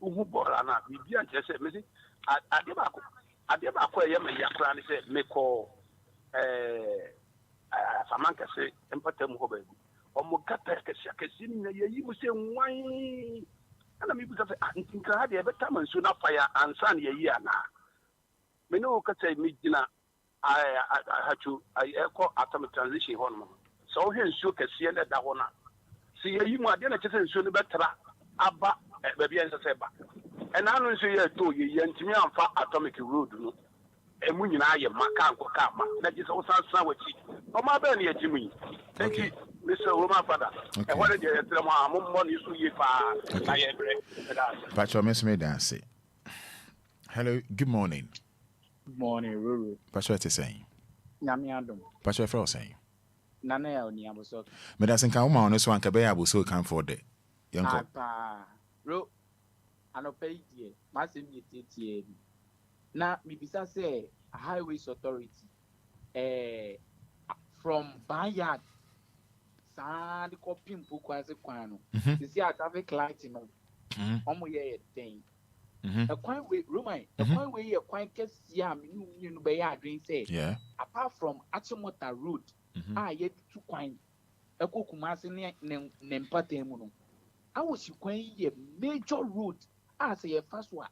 Who bora na be just said, Missy. I did not quite yam yakran said, me call Samanka say, Empatem Hobe. Or Mokata Casin, you will say, why? And I mean, because I think I had every time and soon after fire and sun a year now. Me no can say me dinner. I had to echo atomic transition hormone. So here shook a sea that one. See, you are dinner just soon better. Abba, baby, and Seba. And I don't say to you, Yantimi and far atomic road. And when you are your Macan, that is also sandwich. Oh, my belly, Jimmy. Thank you. Mr. Woman Fada. And what did you tell my money so you
Pacho, Miss me dance. Hello, good morning.
Good morning, Ruru.
Pacho, what is saying?
Nyamiadum.
Pacho, what saying?
Nana oni abuso.
Me dancing can woman on this one kabe abuso can for the young
Ro anope die masim yetie na mibisa say highways authority from Bayard sand copy mpukwase kwano see a traffic light no omo ye thing a quite way Roman a quite way a quite kesia me no be ya adwen say apart from Achimota road yet two quine a kokumase ne nempatemu no I was going a major road as a first one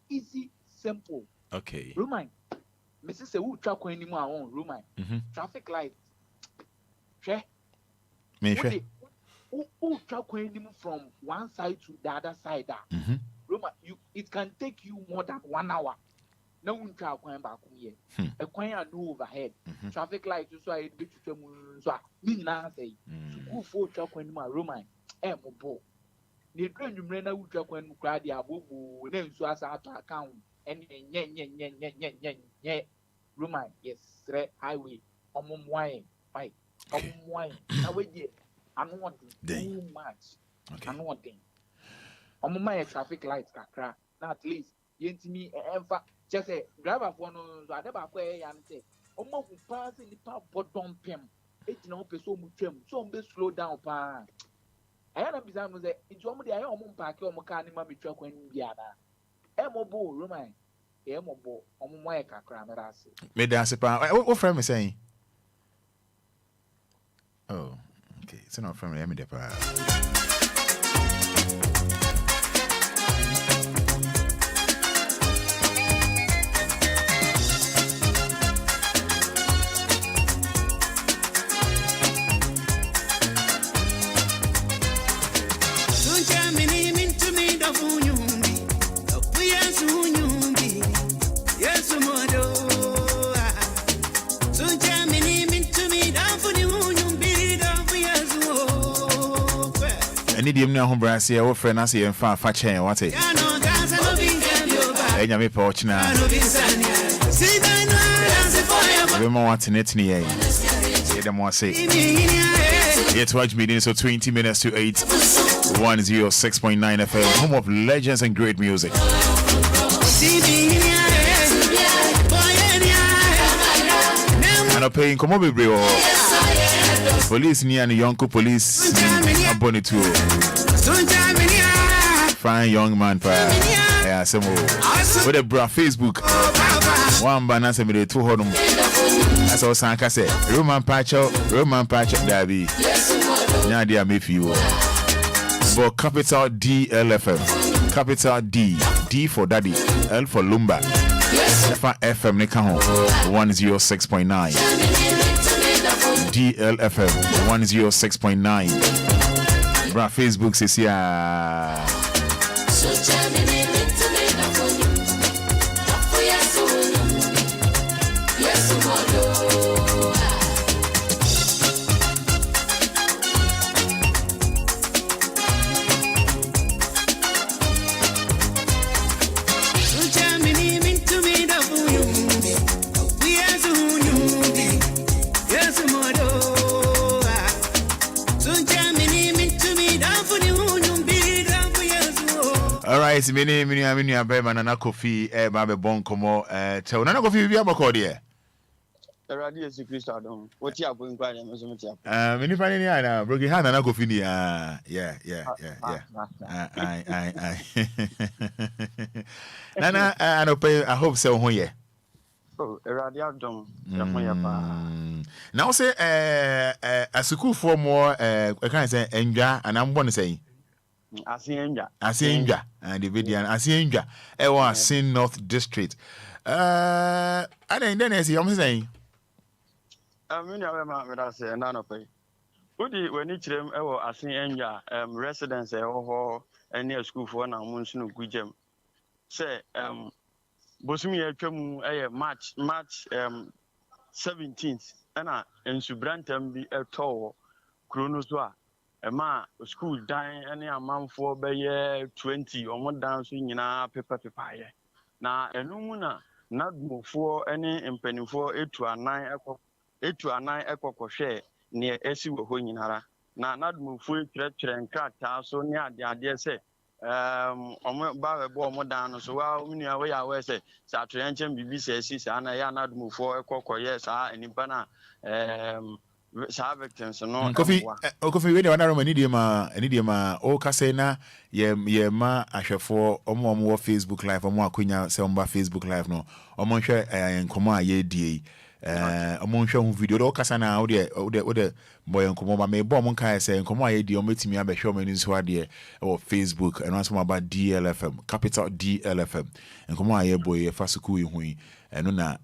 easy simple
okay
Roman Mrs. Who track anymore on Roman traffic light me who track anymore from one side to the other side Roman it can take you more than 1 hour. No one track going back here. A quiet no overhead. Traffic light so I be to so me na say who for track anymore Roman mo the train you run out track when crowd ya bobo then so as to account and Roman yes highway wine fight wine away there I don't want too much I don't want thing my traffic lights kakra na at least yentimi emfa just say driver for no so adeba kwa ya say omo fu pass the pa bottom pem etina o peso mu twam so o be slow down pa aya na bisa mo say nti omo de aya omo park omo car ni ma betwa kwa ni bia na bo Roman bo omo mo e kakra me rase
me dance pa o friend me saying oh okay so no friend me de pa Nidim na ho brase wo frɛ na se yɛn fa kyɛn wate enya me pouch na we mo want net ni yɛn dem wa say yet watch meeting so 20 minutes to 8 106.9 FM home of legends and great music and paying come over police ni and young police aboni too fine young man pa yeah some with a bra Facebook one banana se me to hodum that's all sanka say roman pacho dabi nya dia me fi wo but capital DLFM capital D for daddy L for Lumba FM ne ka ho 106.9 DLFM 106.9 bra Facebook says yeah Alright, many abema na coffee ba be bon komo tell na coffee bi abako de
Radio Secret Adon. What you are going to do?
Many funny na brogi hand na coffee ni yeah. Nana I hope so ho ye.
Oh, Radio Adon.
Now say a school for more I can say enja and I'm born say Asienja and the Vidian Asienja Ewa Sin North District. I then I see I'm saying
when each them ever Asienja residents any school for now Monsun Gujem say Bosumi March 17th and Subrantam be a tower
kuro so a ɛma school dan ne amanfoɔ bɛyɛ 20 ɔmo dan so nyinaa pepa ayɛ na ɛno mu na nadumufoɔ ne mpanimfoɔ etu anan ɛkɔkɔhwɛ nea ɛsi wɔ hɔ nyinara na nadumufoɔ kyerɛkyerɛ nkrataa so ne adeadeɛ sɛ ɔmo ba bɛbɔ ɔmo dan no so wa ɔmo nua wɔyɛ awɛ sɛ sɛ atoyɛnkyɛn biribi sɛ ɛsi saa na ɛyɛ nadumufoɔ ɛkɔkɔyɛ saa nipa na saa victims no
Kofi we dey wana room ani dey ma o ka say na ye ma ahwefo omo wɔ Facebook live omo akonya sɛ omo ba Facebook live no omo hwɛ nkomo a ye die omo hwɛ hu video do ka sa na wo de boy nkomo ba me bo omo kan sɛ nkomo a ye die omo timi abɛhwɛ omo ni nso ade wɔ Facebook ɛno aso ma ba DLFM capital DLFM nkomo a ye boy fa suku yi hu ɛno na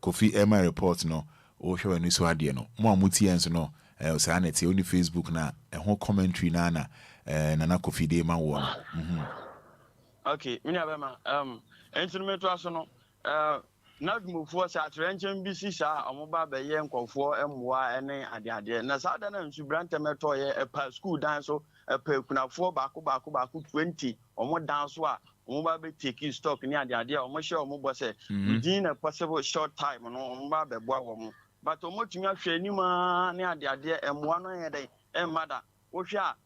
Kofi Emma report no o hwɛ wani so ade no mo amuti enso no saa na tie oni Facebook na ɛho commentary na na Kofi de ma wo
okay me aba ma enti no meto aso no na dumufoɔ sa atrenchen bi si sa ɔmo ba bɛyɛ nkɔfoɔ ɛmoa ɛne ade na saa da na nsu branta meto yɛ ɛpa school dan so ɛpa kunafoɔ baako 20 ɔmo dan so a ɔmo ba be take stock ne ade ɔmo hye ɔmo bɔ sɛ within a possible short time no ɔmo ba bɛboa wɔn but ɔmo tumi ahwɛ anima ne ade ɛmoa no yɛ dɛ ɛmmada wohwɛ a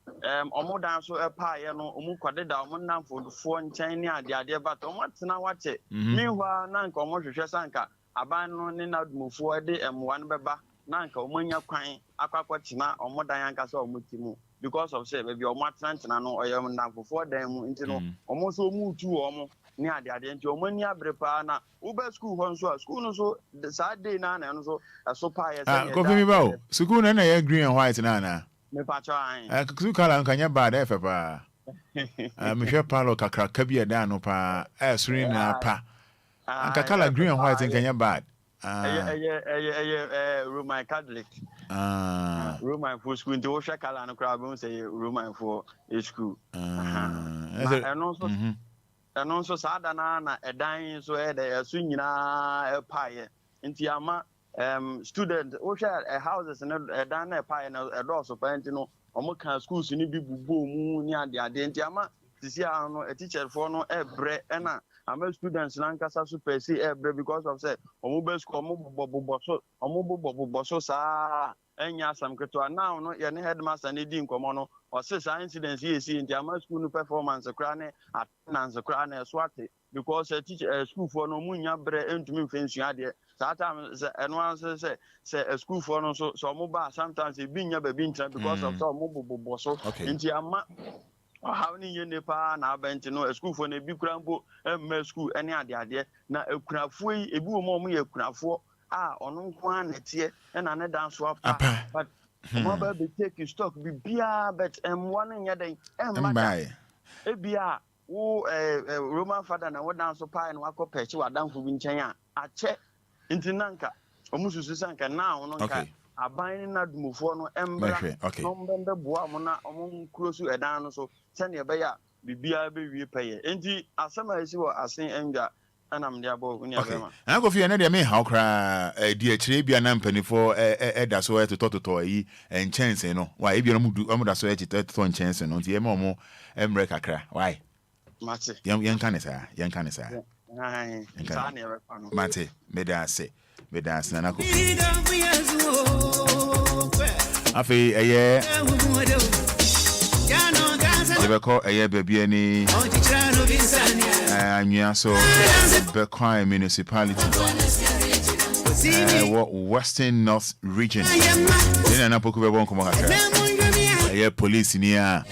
ɔmo dan so ɛpaayɛ no ɔmo kwadeda ɔmo namfofoɔ nkyɛn ne ade but ɔmo tena wakyɛ meanwhile na nka ɔmo hwehwɛ sanka aban no ne nadumufoɔ de ɛmoa no bɛba na nka ɔmo nya kwan akɔtena ɔmo dan ankasa ɔmo ti mu because of say baby ɔmo atena no ɔyɛ namfofoɔ dan mu nti no ɔmo so ɔmo tu ɔmo ne ade nti ɔmo ni abre pa na ube school hɔ nso a school no so saa day na no so ɛso paayɛ sɛ
Kofi mi ba o school na yɛ green and white na
me pa cha an
school color nka nya bad efe pa me hwɛ palo kakra ka bi ɛda no pa ɛsori na pa nka color green and white nka nya bad
Roman Catholic Roman for school nti wo hwɛ color no kra bɛn sɛ Roman for school ɛno nso saa da na ɛdan so ɛda ɛso nyinaa ɛpaayɛ nti ama student wo hwɛ houses no ɛdan na ɛpaayɛ no ɛdɔɔso pa nti no ɔmo kan schools ni bi bubo mu ni ade nti ama sisi a no teacher for no ɛbrɛ ɛna ama students na nkasa so per se ɛbrɛ because of say ɔmo be school ɔmo bobɔ so saa enya asam keto now no ye ne headmaster ne di nkomo no ɔse saa incidents ye si nti ama school no performance kra ne attendance kra ne so ate because teacher school for no munya brɛ entumi mfensu ade saa time ɛno anse say school for no so ɔmo ba sometimes e bi nya ba bi ntra because of so ɔmo bobɔ so nti ama how ni ye nepa na abenti no school for na bi kura mpo emma school ene ade na ekunafo yi ebi wo mo ye kunafo ono nko anetie na ne dan so apa but mo ba be take stock bi bia but one nye den emma ebia wo Roman Fada na wo dan so pa na wakɔpɛchi wadanfo bi nkyɛn a akyɛ ntinanka omususu sanka na ono nka aban na dumufo no embra no mbende boa mo na omo nkrosu edan no so sɛne ɛbɛyɛ bibia bɛwie pɛyɛ enti asɛm a esi wɔ asen enga anam de abɔ uni abema
Kofi na de me how kra di akyire bia na mpanifo ɛda so ɛtotɔ yi nkyɛnse no wa ebia no mu da so ɛtotɔ nkyɛnse no nti ɛma ɔmo emre kakra why
mate
yɛn kan ne saa ai
saa ne ɛbɛfa no
mate medase na ko afi ɛyɛ yɛbɛkɔ ɛyɛ baabi ani anwea so bɛkwan municipality Western North region ɛna na poku bɛbɔ nkɔmɔ kakra ɛyɛ police ni a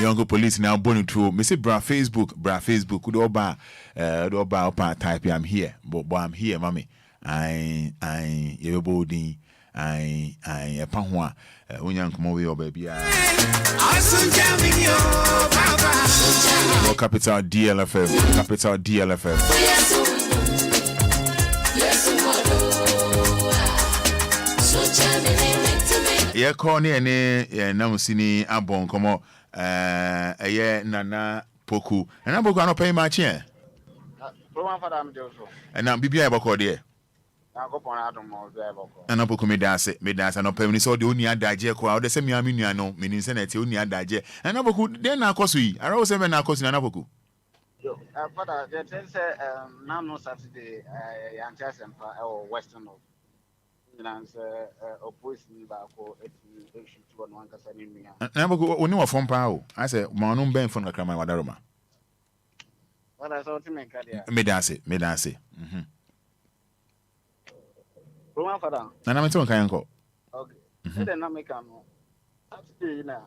young police now born to me say bra Facebook do oba type I'm here but I'm here mommy I yebodin I pa ho a onya nkomo we oba bia capital DLFM ye call ni ene na musini abon komo eye nana poku no pay match here
Roman Fada am dey so
na bibia e boko de ana poku me dase no pem ni so de oni adaje ko a de se mi aminu no me ni se na te oni adaje ana poku de na akoso yi ara wo se me na akoso ana poku
yo Fada the thing say now no Saturday yantia sempa western of finance opposition ba ko issue to one kasa ni nua
ana poku oni wo fon pa o I say ma no ben fon kakra ma wadaroma
Fada so ti me ka dia
me dase
Roma Fada
na me ton kan ko
okay then na me ka no Saturday na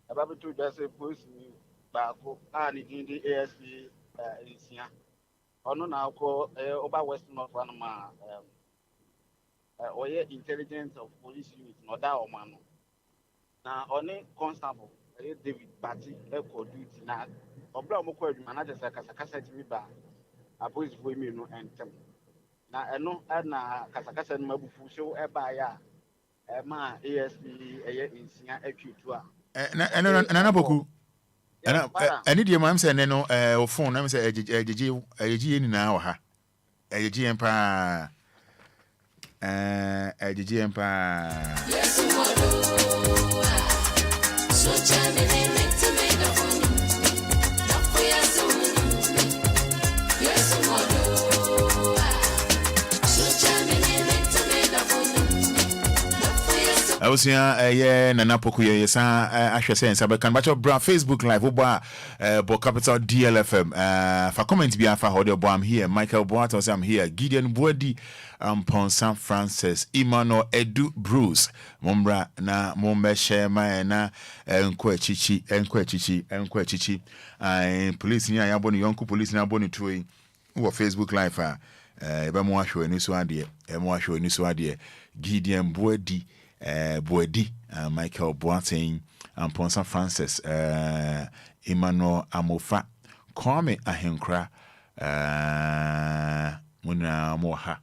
ababe to just opposition baako ni di ASP insia ono na akọ over western of anoma oye intelligence of police unit no da o ma no na oni constable David Party echo duty na obra mo ko adwuma na jesa kasa ti bi ba police for me no entem na eno na kasa no mabufu so e ba ya ma ASP insia atwitu a
na poku any dear mam say no o phone na me say ejeje ni na ha ejeje empa ejeje empa yes so chame me make to me the phone not for your soul yes so chame me make to me the phone I was here na napoku ye sa ahwe sense abekan bacho bra Facebook live obo bo capital DLFM for comment bi afa ho de bo am here Michael Boato say I'm here Gideon Buadi Ponsan Francis Emmanuel Edu Bruce Mombra na mombe shema na Enquiries police ni ayabo ni yonku police ni aboni tuoi wo Facebook live ebe mo ahwe ni so ade Gideon Buadi Buadi Michael Boating Ponsan Francis Emmanuel Amofa Kwame Ahenkra muna moha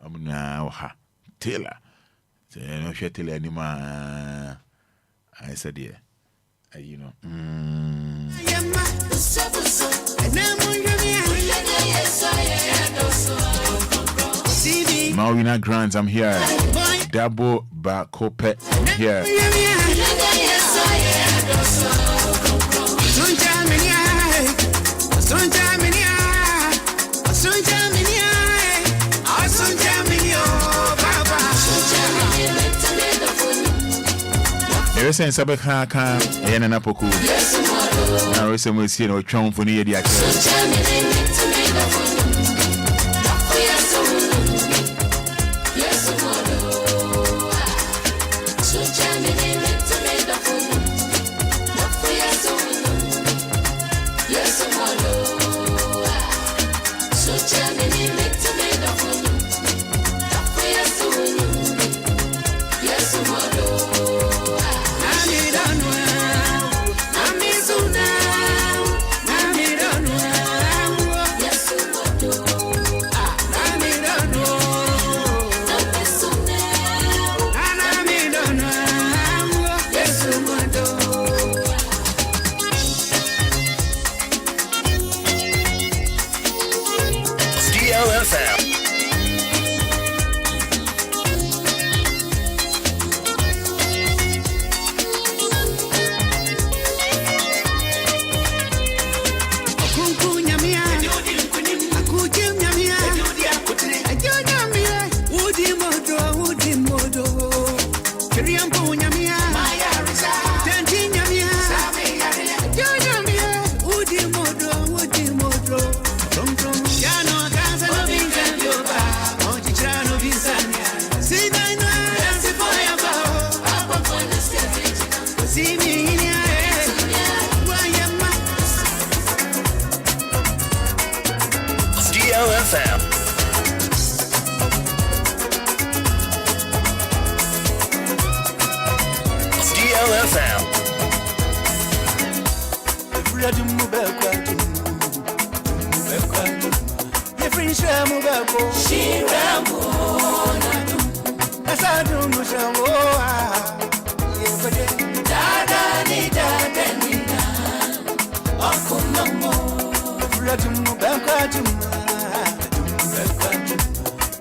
amuna oha Taylor no share Taylor anima I said yeah you know Mawina Grants, I'm here. Double Bakope here. There is a Sabaka and an Apoku. Now, some will see no chum for near the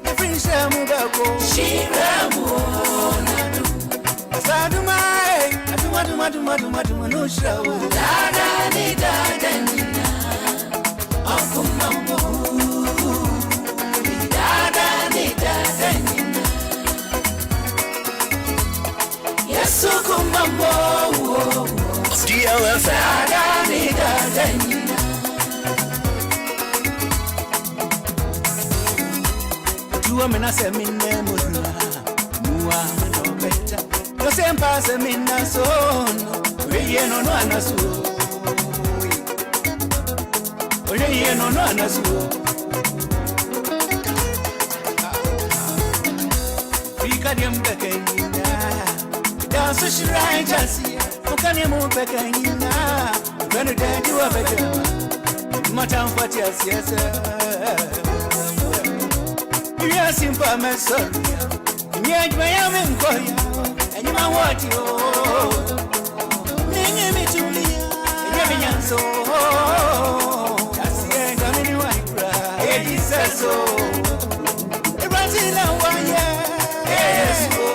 Every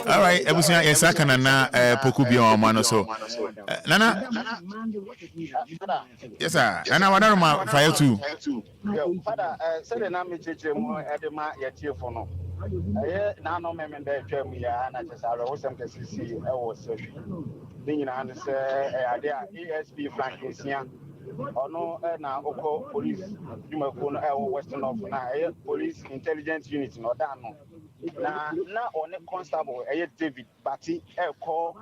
All right, ebusia yesaka na poku bi on mano so. Nana. Yes sir. Nana wadaruma fire too.
Fada say na me cheche mu edema ye tiefo no. Na no me da twam ya na chesare wo sem kesisi e wo sefi. Bi nyina ande se ade a ESP Frank Esia. Ono na oko police dumako no e Western of na police intelligence unit no da no. Na on constable David Bati call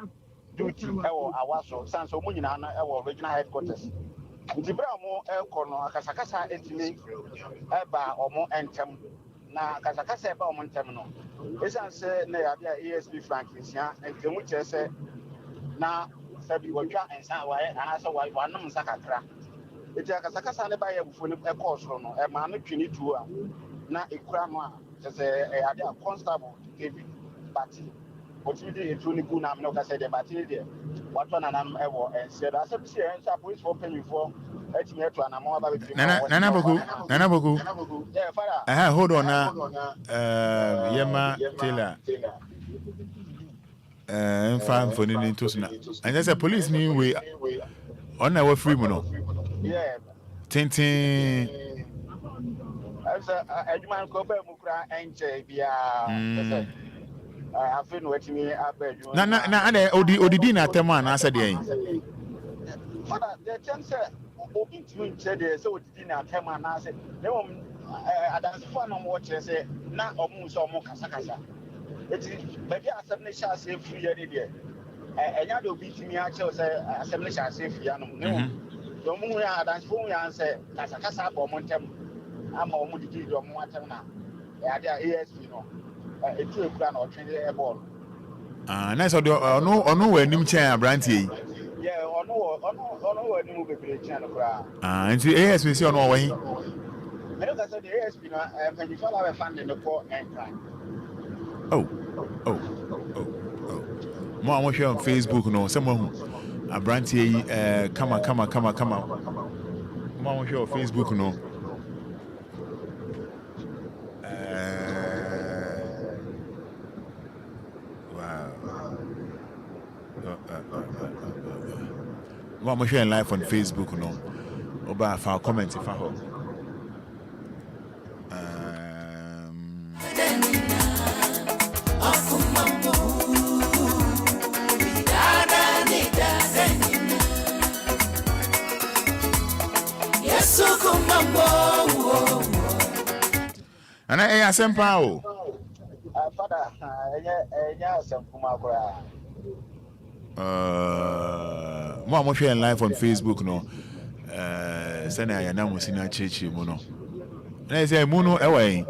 duty awaso sanso mu nyina na regional headquarters ntibra mo kono akasakasa etimi ba omo entem na akasakasa ba omo entem no esanse na ya bia ESP Frank Esia entemu chese na sabi wotwa ensan wa anaso wa wanum sakakra eti akasakasa ne ba ya bufo ne soro no ma no twini tu a na ekura no a chese ade a constable David Bati otimi etu ni ku na me no ka say de Bati de wato na nam ewo ense da sabi se ensa police for penny for etimi etu anamo aba be
Nana boku
yeah Fada
hold on na Yema Taylor fam for ni to na and there's a police ni we on our free mono
yeah
tintin
asa adwuma ko ba mu kura enche bia say afi no etimi abadwu
na ade odidi na tema na asa de yin
Fada the chance obi timi nche de say odidi na tema na asa na adansifo na mo kire say na omu so omu kasakasa eti baby asem ne sha say free ye de enya de obi timi a che say asem ne sha say free anum ne o mu ya adansifo ya say kasakasa ba omu ntem ama omu didi do omu atem na ya de ASP no etu ekura na otwe ball
nice ono we nim chen abrantie yi
yeah ono we nim bebre chen no kura
nti ASP si ono wo hi
me no ka say the ASP no can you follow our funding the for Enquiries mo
am share on Facebook no se mo hu abrantie yi kama mo am share on Facebook no What I'm sharing live on Facebook, no. Oba for comment if I hope. And I am Pao.
Fada,
I'm sharing live on Facebook, no. Send I am now senior church, mono. And I say, Mono away.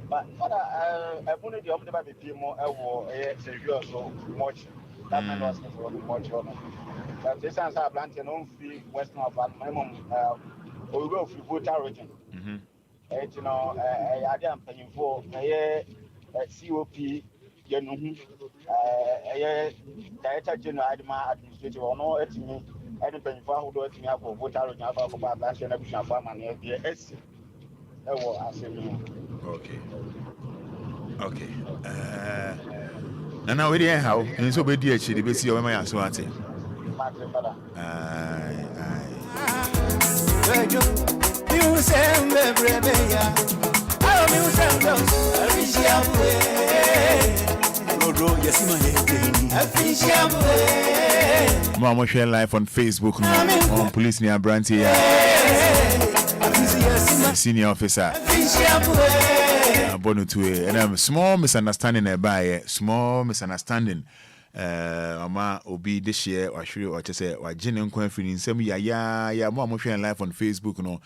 But Fada, I wanted the omnibus be more so much. That man was for much honor. But this answer, planting on free Western of my mom, we go free voter region. You know, I am paying for COP, you know, Director General Administrative or no, it's me, and paying for who do it me for voter region for Bangladesh and Abushan farm and yes. Okay.
Okay. Now we dey how and so be dey actually be see o ma so ate.
You say me ya. I me say go. Afishia Rodo yes my head. Afishia
Mama share live on Facebook on police near Branty. Senior officer. Bonu to and small misunderstanding by small misunderstanding. Ama obi this year or sure or just say or genuine confidence some ya mama share live on Facebook no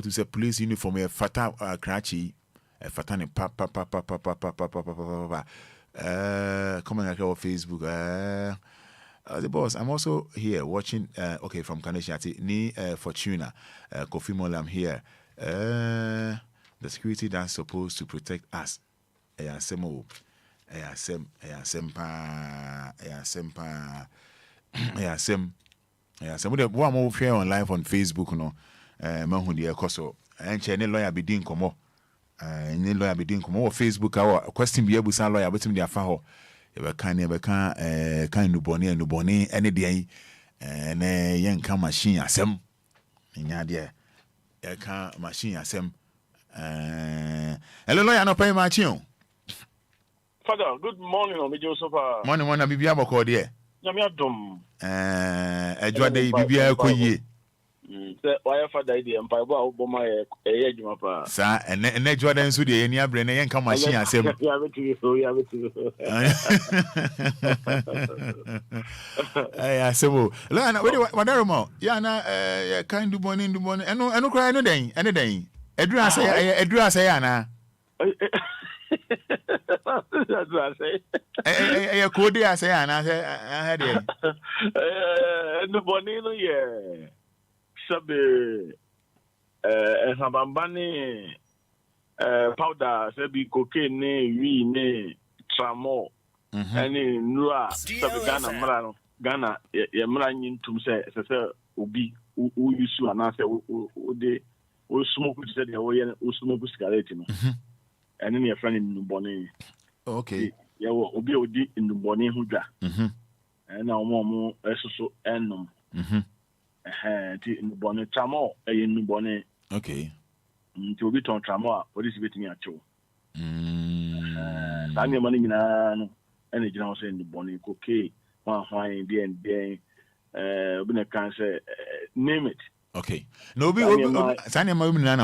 to say police uniform a fata cratchy a fatani pa comment on Facebook the boss I'm also here watching okay from Kaneshati ni Fortuna Kofi Molam here the security that's supposed to protect us Semo what more share on live on Facebook no mahu de ekoso enche ne lawyer be din komo ne lawyer be din komo Facebook our question be abusa lawyer betim de afa ho e be kan kan nuboni ene de ne yenka machine asem nya de e kan machine asem hello lawyer no pay machine.
Fada, good morning, Omi Joseph.
Morning, Bibia Boko there.
Yamiadum.
Edwade Bibia Koye.
Why Fada idea, and Paiba Obama, a Yajumapa.
Sir, and Edwade and Sudi, and Yabrene, and come machine as him. I say, Lana, whatever more. Yana, kind of morning, and no cry any day. Edra say, Anna. That's what I say. Could I say, and I had it.
The Bonino, yeah. Sabe, Habambani, powder, Sabi cocaine, we, tramo, any Nua, Sabi Ghana, Ghana, Yamran to say, Obi, who you saw, and I said, who smoke, said, who smoke cigarette. And then your friend in Nuboni.
Okay.
Yeah, will be in Nuboni Huda. And now more so enum. In Nuboni Tramo, a Nuboni.
Okay.
To be on Tramo, what is waiting at you? Daniel Money and any general saying the Bonnie cocaine, one fine, bien, when I can say, name it.
Okay. No be Sanya Mamina and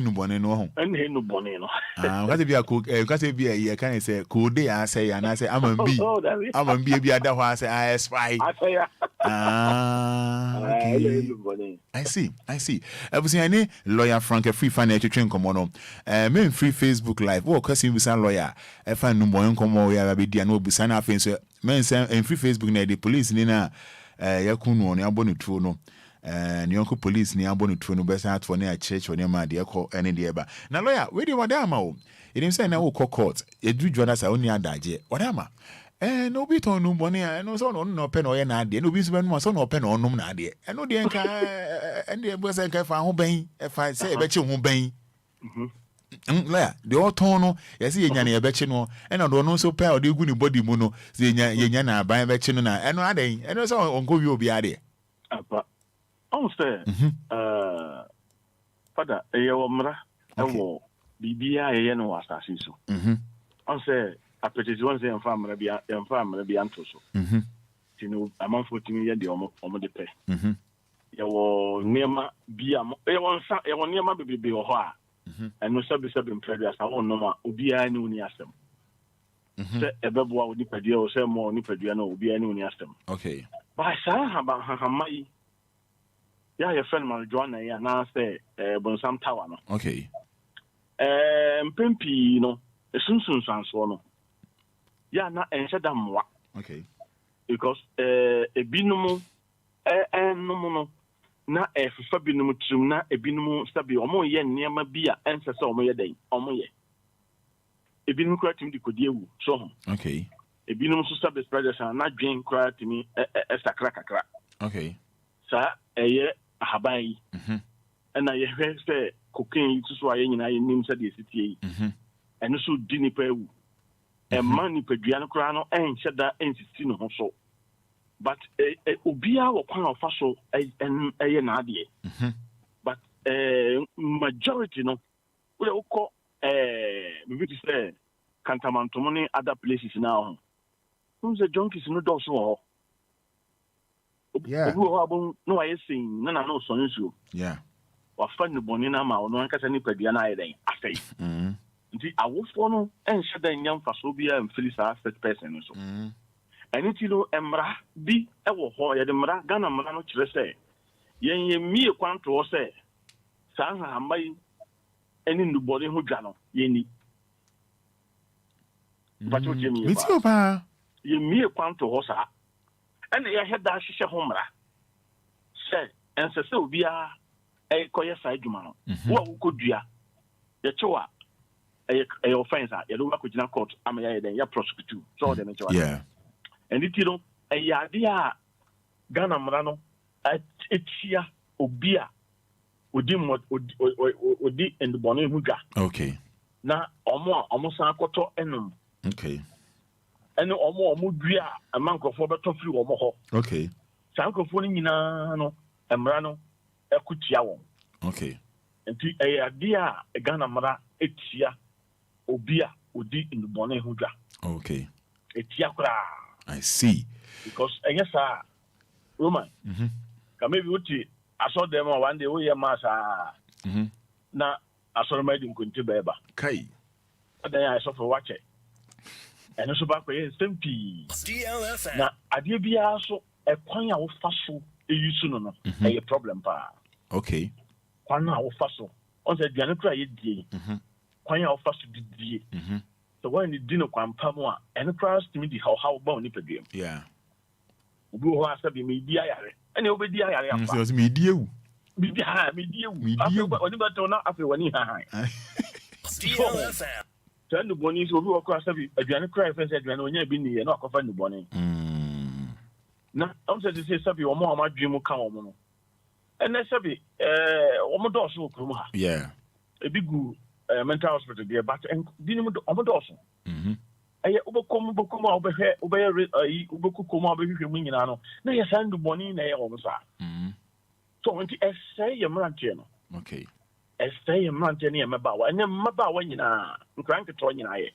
no bonnet no. And no bonnet. What if you are cook? Because if you are can say, could they say, and I say, I'm a bee. I'm a bee, other one say, I spy. Okay. I see. I was saying, lawyer Frank, a free financial train come on. Men free Facebook Live. What question with some lawyer? I find no more come over here, be dear no Busana fence. Men say, and free Facebook, the police, Nina, Yakunu on your bonnet true no. New York police near Bonnet to Nubesa for near church or near my dear call any dear. Now, lawyer, where do you want them? It didn't say no court. It do join us only a daje. What am I? No bit on no money, and no son on no pen or an idea. No business one was on open or no idea. And no dear and the boys I can find home if I say, bet you won't bang. The old tono, yes, Yanny, a betchino, and I don't know so pale, the good body mono, the Yana by a betchino, and no other, and also on go you be idea.
On say, Fada, a yomra, a war, BBI, no assassin. On say, I petty one say, and farmer be antoso. You know, a month 14 years, the almost the pay. You were near my be a one near my baby or hoa, and no subject in previous. I won't know Obia no niastem. Say a bebo would nip a deal, say more nipadiano, Obia no niastem.
Okay.
By Sarah Hamai. Yeah, your friend man Joanna, yeah, now say, Bonsam Tower.
Okay.
Pimpy, you know, a soon no. Yeah, not and said them what.
Okay.
Because a binumu, no, not a fabinumu trim, not a binumu stabi, or more yen near my beer, answer so my day, or more ye. A binum cry to me, could you so?
Okay.
A binum to stab the brothers are not being cry to me as a crack.
Okay.
Sir, a year. Habai, and I heard say cocaine to sway in I name said the city, ɛno so di nipa ewu ɛma nipadua no koraa no ɛnhyɛ da ɛnsisi no ho so but obiara wɔ kwan a ɔfa so ɛyɛ n'adeɛ but majority no wode wokɔ maybe to say Kantamantomo ne other places now who's the junkies no dɔɔso wɔ hɔ obi wɔ hɔ abom na wayɛ sen na no sɔne nsuo wafa ne bɔne no ama ɔno ankasa nipadua no ayɛ dɛn afɛe nti awofoɔ no ɛnhyɛ da nyɛ mfasoɔ biara mfiri saa first person no so ɛno nti no mmara bi ɛwɔ hɔ yɛde mmara Ghana mmara no kyerɛ sɛ yɛmmie kwan to hɔ sɛ saa nhahamba yi ɛne nnubɔne ho dwa no yɛnni yɛmmie kwan to hɔ saa ɛna yɛhɛ da ahyehyɛ ho mmara sɛ ɛnsɛ sɛ obiara ɛkɔyɛ saa adwuma no wo a wokɔdua yɛkyew a ɛyɛ offense a yɛde wobɛkɔgyina court ama yɛayɛ dɛn yɛ prosecute sɛ ɔde no kyewa ɛno ti no ɛyɛ adeɛ a Ghana mmara no ɛtia obi a odi ndubɔne ho dwa na ɔmo san akɔtɔ ɛnom ɛne ɔmo dua a ɛma nkurɔfoɔ bɛtɔ firi ɔmo hɔ saa nkurɔfoɔ no nyinaa no mmara no ɛko tia wɔn nti ɛyɛ adeɛ a Ghana mmara ɛtia obi a odi ndubɔne ho dwa ɛtia koraa
I see
because ɛnyɛ saa Roman ka maybe wote asɔ dɛm a one day woyɛ ma saa na asɔrɔma di nkonti bɛɛba
kai
ɔdan a ɛsɔfo wakyɛ ɛno so baakɔ yɛ nsɛm pii
DLFM
na adeɛ biara so ɛkwan a wofa so ɛyi so no ɛyɛ problem paa kwan a wofa so ɔn sɛ aduane kora yɛdie kwan a wofa so didie sɛ wɔn ne di no kwampa mu a ɛno kora stimi di hawhaw ba wo nipadua mu obi wɔ hɔ asɛ bi medi ayare ɛne wobɛdi ayare afa
medi ewu
medi ewu ɔne bɛtɔ na afei wɔne hahan saa nnubɔne sɛ obi wɔ kora sɛ bi aduane kora yɛfɛ sɛ aduane ɔnya bi nniyɛ na wakɔfa nnubɔne na ɔm sɛ sɛ sɛ bi ɔmo a ɔmadwe mu ka ɔmo no ɛnɛ sɛ bi ɔmo dɔɔso wɔ kurom ha ebi gu mental hospital deɛ but bi nim ɔmo dɔɔso ɛyɛ wobɛkɔm a wobɛyɛ wobɛkɔkɔm a wobɛhwehwɛ mu nyinaa no na yɛ saa nnubɔne na ɛyɛ wɔ mo saa so nti ɛsɛe yɛ mmeranteɛ no ɛsɛe yɛ mmeranteɛ ne yɛ mmabaawa ɛnɛ mmabaawa nyinaa nkura nketewa nyinaa yɛ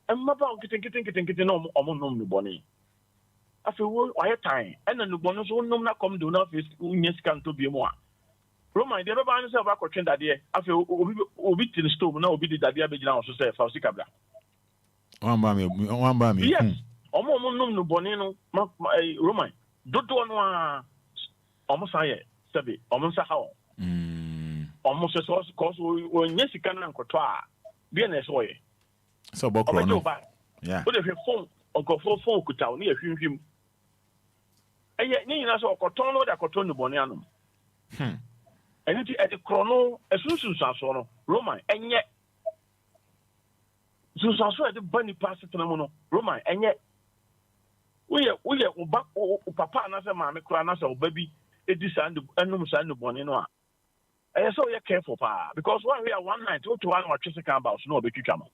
mmabaawa nketenkete na ɔmo nom nnubɔne afei wayɛ tan ɛna nnubɔne nso wonom na kɔm de wo na afei wonya sika ntɔ bie mu a Roman deɛ bɛbaa no sɛ wobɛakɔtwe dadeɛ afei obi te ne stove na obi de dadeɛ abɛgyina wo so sɛ fa wo sika bra yes ɔmo nom nnubɔne no Roman dodoɔ no a ɔmo san yɛ sɛbi ɔmo nsa ha wɔn ɔmo sɛ kɔɔso ɔnyɛ sika no nkɔtɔ a bia na ɛsɛ ɔyɛ
sɛ ɔbɔkorɔ no
wode hwɛ fon ɔnkɔfoɔ fon okuta wo ne yɛ hwimhwim ɛyɛ ne nyinaa sɛ ɔkɔtɔn no wode akɔtɔ nnubɔne anom ɛno nti ɛde korɔ no ɛsunsunsuasoɔ no Roman ɛnyɛ sunsuasoɔ ɛde ba nipa asetena mu no Roman ɛnyɛ woyɛ wo papa anaasɛ maame koraa anaasɛ wo ba bi ɛdi saa ɛnom saa nnubɔne no a ɛyɛ sɛ woyɛ careful paa because woahwɛ a one night woto hɔ a na watwe sika aba so na wɔbɛtwitwa no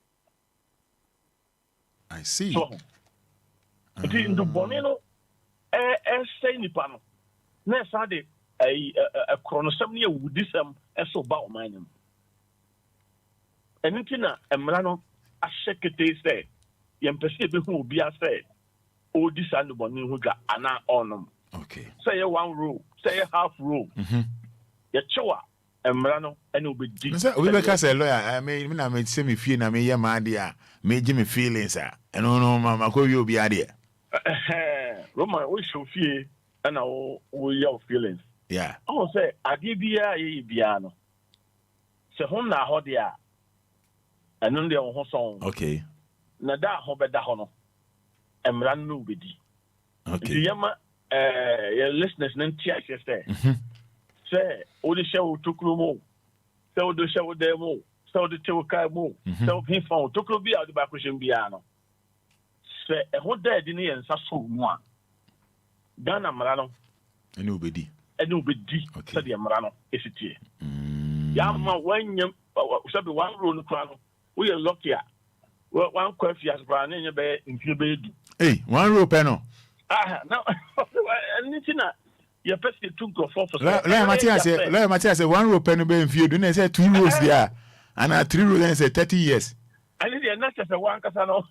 I see
so nti nnubɔne no ɛsɛe nipa no na ɛsa de korɔnosɛm ne awudisɛm ɛso ba ɔman no mu ɛno nti na mmara no ahyɛ ketee sɛ yɛmpɛ sɛ yɛbɛhu obiara sɛ ɔdi saa nnubɔne ho dwa anaa ɔnom sɛ yɛ one row sɛ yɛ half row yɛkyew a mmara no ɛne wobɛdi
sɛ obi bɛka sɛ lawyer me na mesɛ me fie na meyɛ maade a megye me feelings a ɛno no makɔwie obiara deɛ
Roman wohyɛ fie ɛna woyɛ wo feelings ɔho sɛ adeɛ biara yɛyɛ biara no sɛ ho nna hɔ deɛ a ɛno deɛ wo ho sɔn na da ho bɛda hɔ no mmara no no wobɛdi nti yɛma yɛ listeners no nte ahyɛ sɛ wode hyɛ wo tokuro mu sɛ wode hyɛ wo dan mu sɛ wode te wo kaa mu sɛ wohefa wo tokuro bi a wode baakɔhyɛm biara no sɛ ɛho da adi ne yɛ nsa so mu a Ghana mmara no
ɛne wobɛdi
sɛdeɛ mmara no ɛsitie yɛama woanyam sɛbe one row no koraa no we are lucky. Well, one coffee as brand in your bed in your bed.
Hey, 1 row penno.
Now, anything your person took go for.
Let Matthias say 1 row penno be in few. Don't say 2 rows there, and 3 rows and say 30 years.
I need the next as a one casano.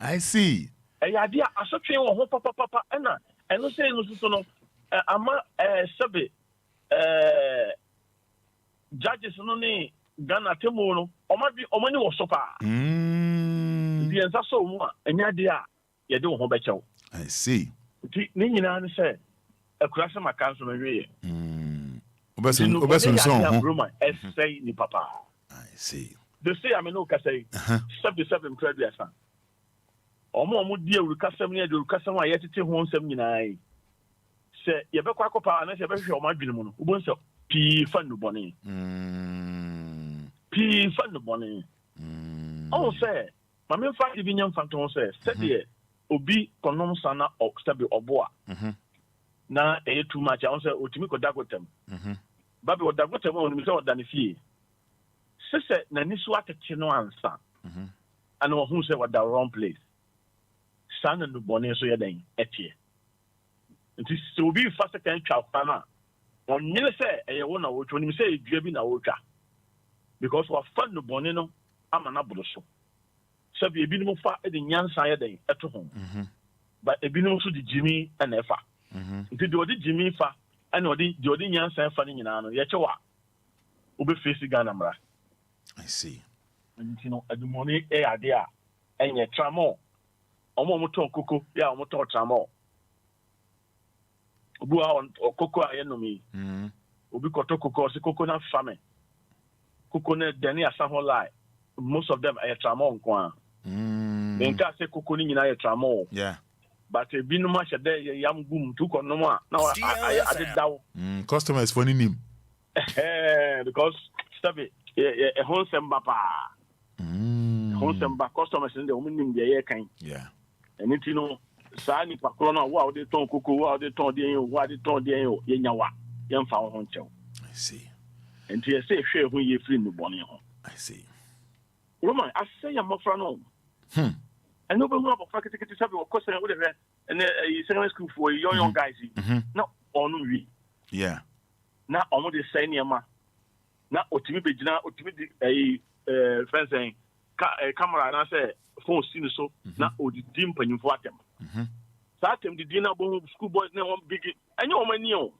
I
see.
A idea I saw train or papa Anna, and no say no, ama sabi judges no ni Ghana temu no omani wo sopa the answer so mu enya dia ye de wo ho bechew.
I see.
Ti ni nyina ne say akura se maka so menwe
obesun so
ho say ni papa.
I see.
They say I mean no ka say 77 credit asa omo di awurukasam ni awurukasam a yetete ho nsam nyina se ye be kwa kopa na se be hwe o ma dwene mu no ubon se pi fa no bone pi fa no bone o se ma me fa di binyam fa to se de obi konom sana o sabi obo a na e too much on se otimi ko dagotem babi o dagotem o mi se o dane fie se na nisu atete no ansa ana o hu se wa da wrong place sana no bone so ye den etie. Nti so obi fa second twa na onyene se eye wo na wo twa nim se edua bi na wo twa because wa fa no bone no ama na bodo so sabi ebi nim fa e de nyansa ye den eto ho but ebi nim so de jimi na efa nti de odi jimi fa ana odi nyansa fa ni nyina no ye chewa obi face Ghana mra.
I see.
Nti no adumoni e ade a enye tramo omo ton koko ya omo ton tramo obu a koko a yenomi obi koto koko se koko na fame koko na deni asaho lie most of them are tramo nko a nka se koko ni nyina ye tramo
yeah
but ebi no ma shede yam gum tu ko no ma na ade daw
customers for nim
because sabi e honsem bapa honsem ba customers in the nim de ye kan
yeah
anything no saa ni pakro na wa de ton koko wa de ton de wa de ton de ye nyawa ye mfa ho nchew.
I see.
And you say hwe ho ye free no bone ho.
I see.
Roman I say ya mofra no and no be who abofra ketekete sabe o kosa wo de hwe and secondary school for young guys na onu wi
yeah
na omo de say niema na otimi begina otimi friends saying camera na say phone scene so na odidi mpanyimfo atem sa atem didi na bo school boys na one big enye o mani o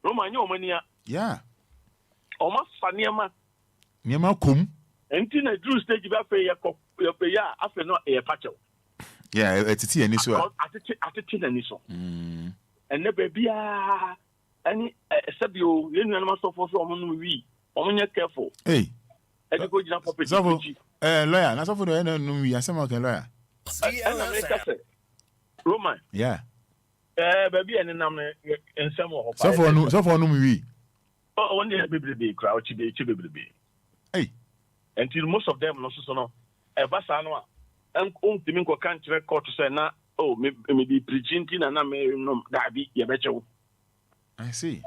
Roma enye o mani a
yeah
o ma fa
niema kum
enti na drew stage ba fe ya afe no e pacho
yeah etiti ani so
atiti na ni so enne ba bia ani sabio ye nua na so for so o mo no wi o mo nya careful
hey
e go jina property
lawyer na so for no no wi asema okay lawyer
Roman
yeah
baby ene nam ensem ho
so for no wi
one day be crowd chi be
hey
until most of them no so no e ba sa no a timi ko kan kire court say na me be preaching na me no da bi ye be chewo.
I see.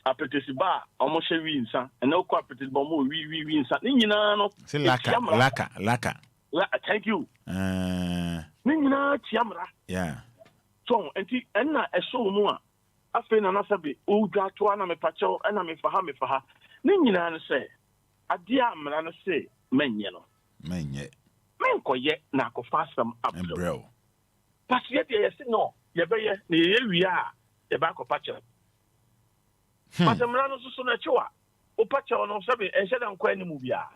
Apetesi ba omo hwe wi nsa ene ko apetesi ba mo wi nsa ni nyina no
say laka
thank you ni nyina tiamra
yeah
so enti enna eso mu a afi na nasabe o dwa to ana me pacho ana me faha ni nyina no say ade amra no say menye menkoye na akofa asam abro but yet ye say no ye be ye na ye wi a ye ba akofa che but amra no so na chewa o pacho no sabe e sheda nkwa ni mu bia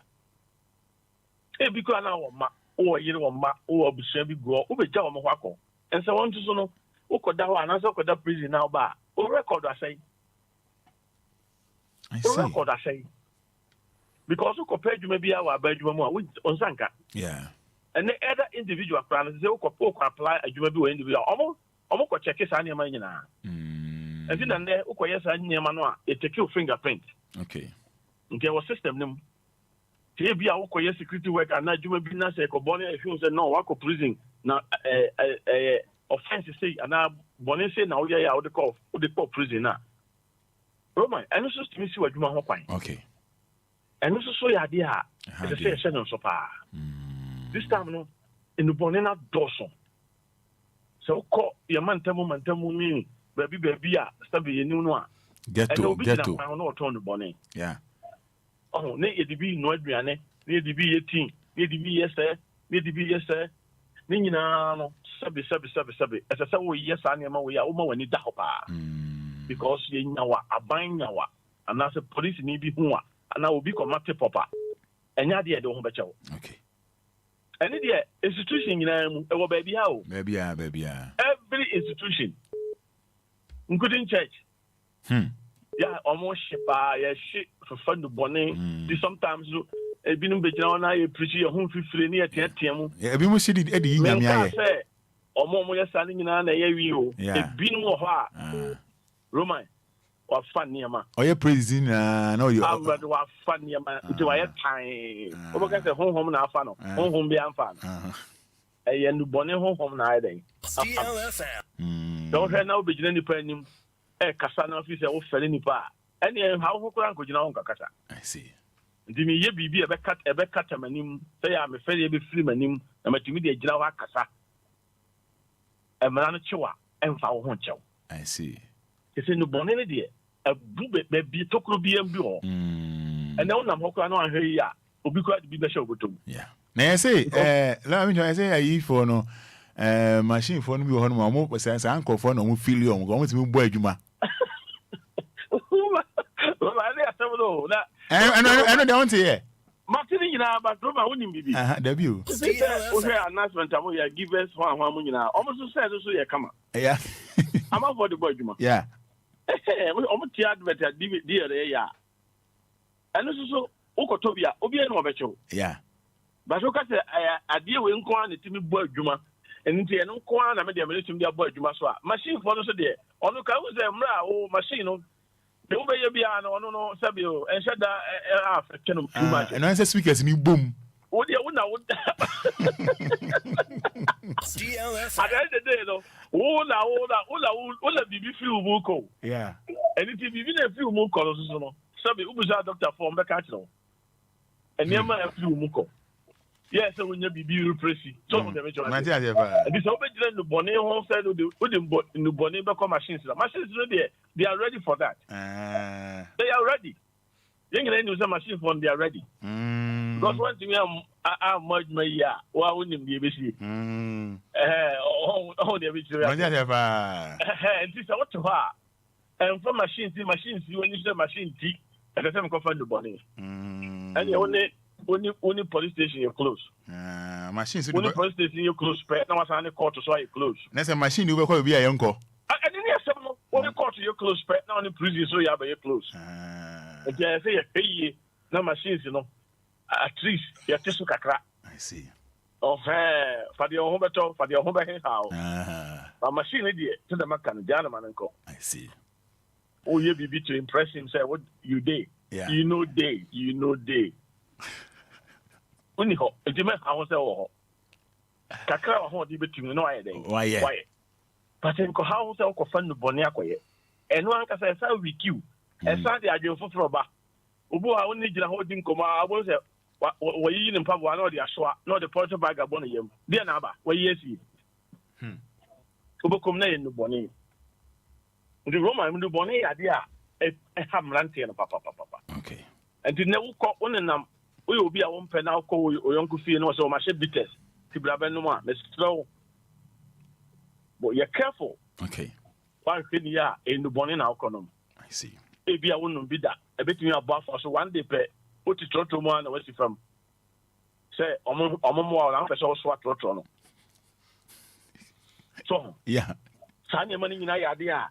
e bi ko na wo ma o yire wo ma o abusua bi go o be ja wo mo hwako ense won to so no o koda ho anase o koda prison now ba o record asai because o ko peduma bi awa baduma mu a on sanka
yeah
and the other individual plan say o ko apply aduma bi o individual omo ko check sa niam nyina and then there o ko yes niam no a e take your fingerprint
okay
was system nim tie bi a wo ko yes security work and aduma bi na say ko bone e hwe say no wa ko prison na offense say and bone say na o ya o de call prison na Roman, and also to me see what you want to
okay.
And also so your idea, as I say, send so far. This time, no, in the Bonena Dawson. So call your man, tell me, baby, stabby, you know,
get to.
I don't know, turn the bonnet.
Yeah.
Oh, nay, it be no Adriane, near the be 18, near the be yes, sir, near the be yes, sir. Nina, subby. As I say, yes, I am away, almost when it down. Because you know a buying now, and as a police need be who, and I will be commanded papa. And ya dear don't bet you.
Okay.
And the institution in our baby how?
Baby.
Every institution, including church. Yeah, almost ship shit for fun to bonnet. Sometimes a been on I appreciate your home free near Tiamu.
Yeah, we must see it Eddie.
Say, or more standing in an area. Yeah, been more Roman. Or fun near ma.
Oh, you're praising, no, you
are fun near ma. Do I have time? Over at home now, fun. Home be fun. A new bonnet home now, day. DLFM. Don't have now be any penny. A Cassana officer of Felinipa. And how could you know Cassa?
I see.
Dimi ye bibi a bekat manim, say I'm a fairly be free manim, and my immediate Java Cassa. A man choa, and foul honcho.
I see.
It's in the bonnet, dear. A booby be took to be a bureau. And now I'm hooking on her, yeah, will be quite to be the show with them.
Yeah. Now I say, let me say, I for no machine for me, one more percent, uncle for no feel I'm going to boy Juma. I don't hear.
Martin, you know, but Roma wouldn't be.
Debut.
Announcement, I will give us one woman now. Almost said, so you come.
Yeah.
I'm out for the boy, Juma.
Yeah.
Almost better, dear, yeah. And also, Okotobia, Obia, no better.
Yeah.
But look at a dear wing corn, the Timmy boy, Juma. And the no corn, I made a minute to be a boy, Juma. Machine for us there. On the car was a machine. The Obia, no, Sabio, and shut that too much.
And I said, speakers, new boom.
What do you want? At the end of the day, though, all the BB feel vocal.
Yeah.
And it is a few more colors. Sabi Ubuza doctor from the cattle. And near my few muko. Yes, so when you be pressy. So the major. This open the bonnet home side of the wooden in the bonnet machines. Machines they are ready for that. They are ready. Young and use a machine phone, they are ready. Because once you are much my year, why wouldn't be busy? Oh, the original. And this is what to her. And from machines, when you say machine tea, and the same confirm the bonnet. And the only police station you close.
Machines
only police station you close. Now what's on the court so you close.
That's a machine you will be a uncle.
And then you have some only court you close. Now in prison so you have a close. And I say hey, no machines at least you just look at.
I see.
Oh, for the home better for the home how. A machine idiot to the Macan Janaman and co.
I see.
Oh, you be to impress him. Say what you did.
Yeah.
You know day. Only ho, it depends how I say Kakra ho di between no idea.
Why?
But in how say ko fan no boni akoye. And one can say we queue. And say the adjo foforo ba. Obu a woni gina ho di nkoma abo say wa yi ni mpaboa na o di aso na o di portable bag abon yam. Dia na ba, wa yi esi. Obo kom na yen no boni. The Roman no boni ade a hamrante no papa.
Okay.
And the never call on them. We will be a one pen now call your uncle fee and also my ship bitters. Tibrabenoma, let's throw. But you're careful.
Okay.
One thing, yeah, in the bonnet outcome.
I see.
Maybe I wouldn't be that. A bit me above for so one day pay. Put it to one, where's it from? Say, more, I'm so swat rotrono. So,
yeah.
Sign your money in idea.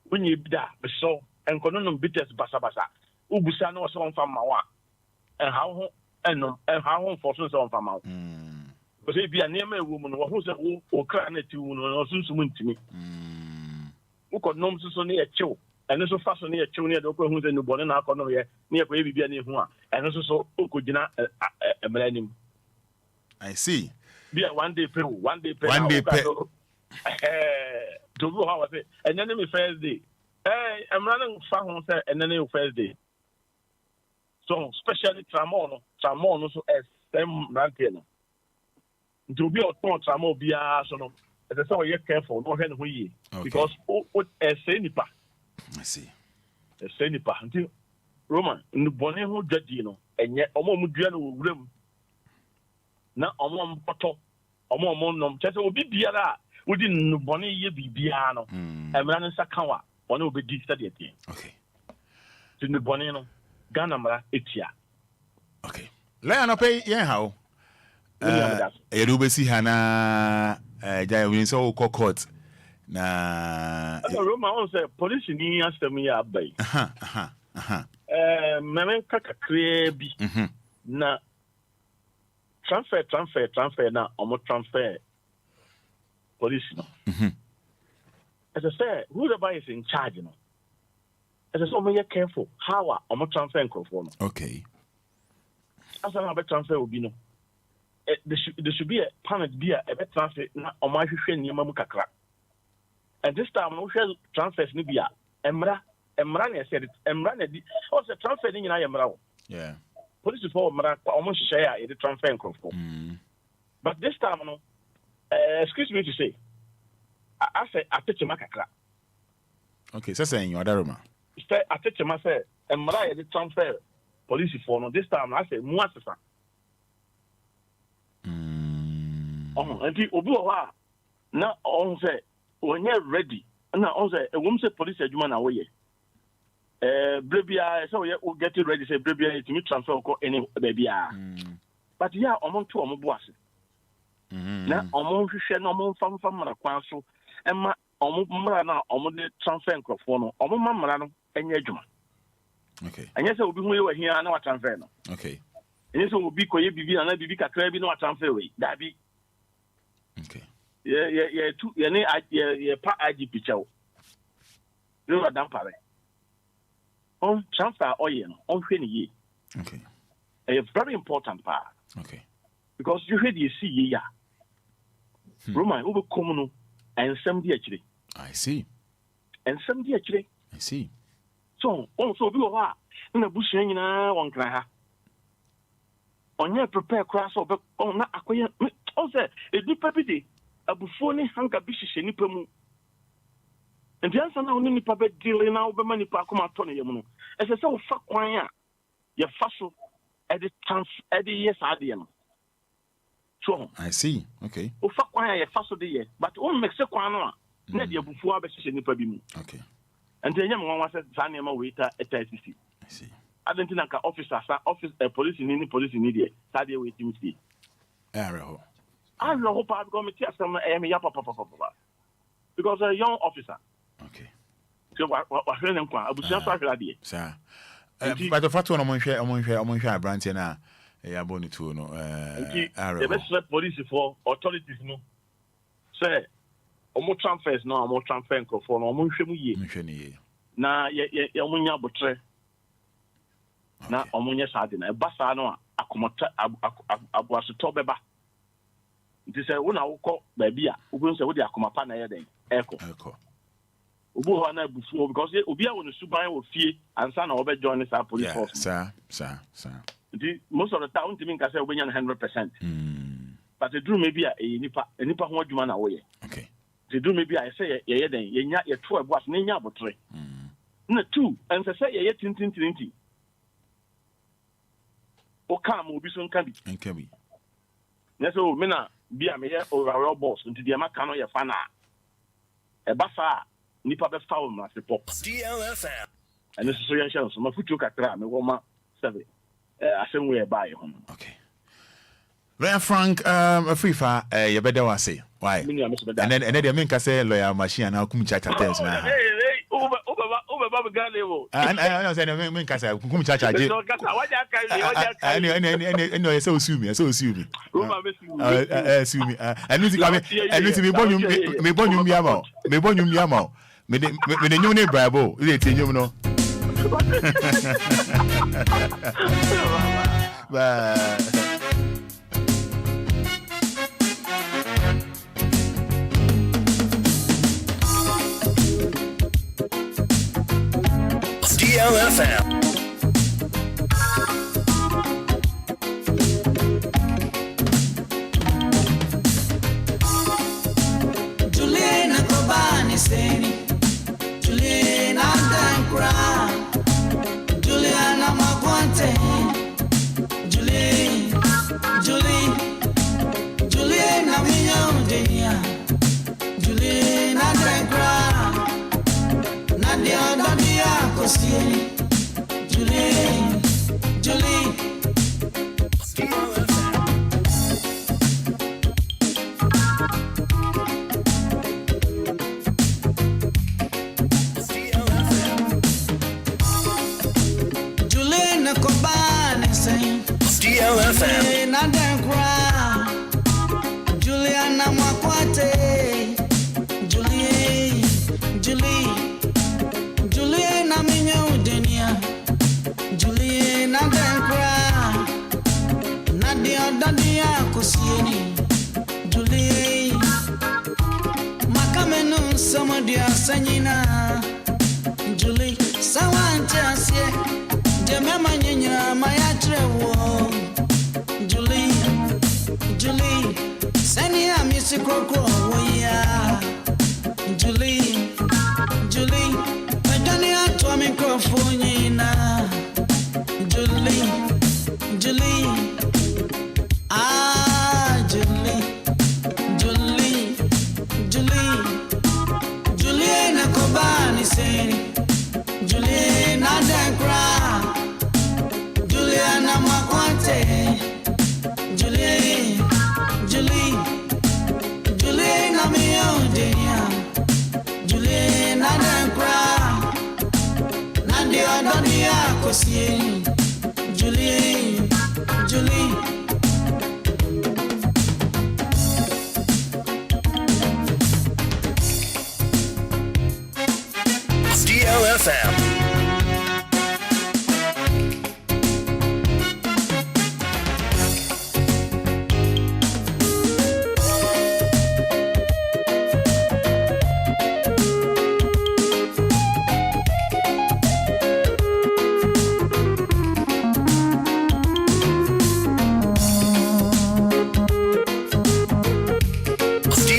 When you be that, so, and conundrum bitters basa. Ubusano was on from Mawa. And how fortunes on from out. Because if you are near a woman who said, oh, crying at you, or soon to me. Who could know so near chill, and also fast near chill near the who's in the bonnet near baby be any one, and also so could you not a millennium.
I see.
Be a one day pay.
To
do how I say, and then me first day. I'm running far home and then first day. So, especially Tramon also as them ranting. To be a thought, Tramo be a son. As I saw, you're careful, no hand we because what a senipa.
I see.
A senipa until Roman in the bonnet who judge, and yet a moment room. Now, a moment bottle, a moment, just will be Biara within Bonnie ye be Biano, and Ranan Sakawa, one will be studied.
Okay.
To the Bonino, Ganamara, Etia.
Okay. Leon, pay, yeah, how? Erubesi Hana, Jai so court. Na
Roma also police in the answer me up by. Mamen kaka krebi. Na transfer na omo transfer police no. As I say, whoever is in charge no. As I say, omo careful how omo transfer nkrofo no.
Okay.
As I be transfer obi no. There should be a panel be a transfer na omo ahwehwe niyama mu kakra. And this time no share transfers ni bia emra ne said emra na di also transfer ni nyina emra wo.
Yeah.
Police for emra omo share e transfer nkrofo. But this time no excuse me to say I say atechema kakra.
Okay, so saying you adaroma.
Say atechema say emra e transfer police for no this time I say mu asesa. Enti obi o ha na on say when you're ready, now also a woman say police adjuman away. Brabia, so you get it ready, say Brabia to me transfer or any baby. But yeah, among two of my now, among you share no more from a council, and my Omana, Omode transfer and crofone, Omamano, and Yajuma.
Okay.
And yes, I will be where here, I know what transfer.
Okay.
And yes, I will be Koye Bibi and I be Katrabi, no transfer way. That be.
Okay.
Yeah, pa IG picture. You are done pare. On transfer oil, on 20 years.
Okay.
A very important part.
Okay.
Because you heard you see ya. Roman over common and some actually.
I see.
And some actually.
I see.
So also do a in a bush in one cry. On your prepare cross over on that acquire also a deep property. Abufoni hanka bishi nipa mu nti ansa na oni nipa be deal na wo be mani pa akoma to ne yemu no ese se wo fa kwan a ye fa so e de yes ade no so
I see. Okay.
wo fa kwan a ye fa so de ye but wo make se kwan no a na de abufu abehye nipa bi mu.
Okay.
Nti enyam nwa wase sa ne ma waiter etacc.
I see.
Adenti na ka officer sa office police ni police ni de sa de wait me see.
Arrow.
I don't know how committee as some because a young officer.
Okay.
So what I'm going
sir. But the fact one among share branch na ya boni to no
the best police for authorities no. Say omo transfers no omo transfer for no omo hwemu ye. Na ye omo nya botre. Na omo nya sade na e basa no akomota abuaso beba. It is a one I call baby. Ubu say we dey akomapa na yeden. Eko. Ubu ho na bufu because Obia won suban wo fie ansa na obe join this police force.
Sir.
Most of the time timi nka say obenya 100%. But the drew maybe a nipa ho adwuma na wo ye.
Okay.
The drew maybe I say ye den ye nya ye to eboas na nya abotre. Na two and say ye tintintinti. O kam obi so nka bi.
Nka bi.
Na so me na bia me ye overall boss nti de maka no ye fa na e ba fa nipa be fa o ma se pop DLFM and so ye sha so ma futu kakra me wo ma 7 asem we ba ye ho.
Okay. Lawyer Frank free fa ye beda wase why and then they mean ka say lawyer machine na kum chacha terms na
Baba Galevo.
I know say mean ka say kum chacha je no so sue me sue me and me bonu mi ama me de nyum ne brabo ile tie nyum no ba
DLFM.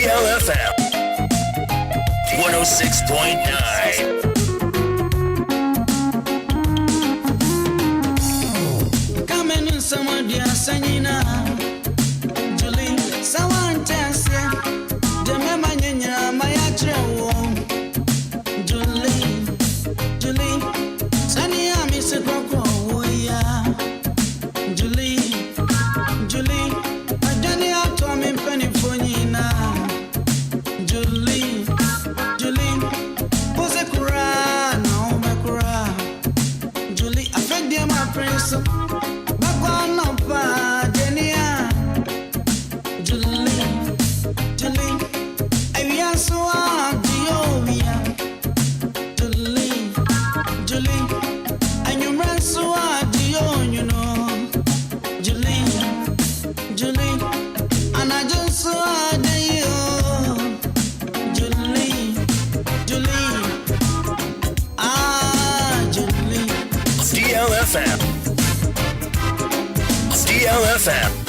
DLFM 106.9. DLFM. DLFM.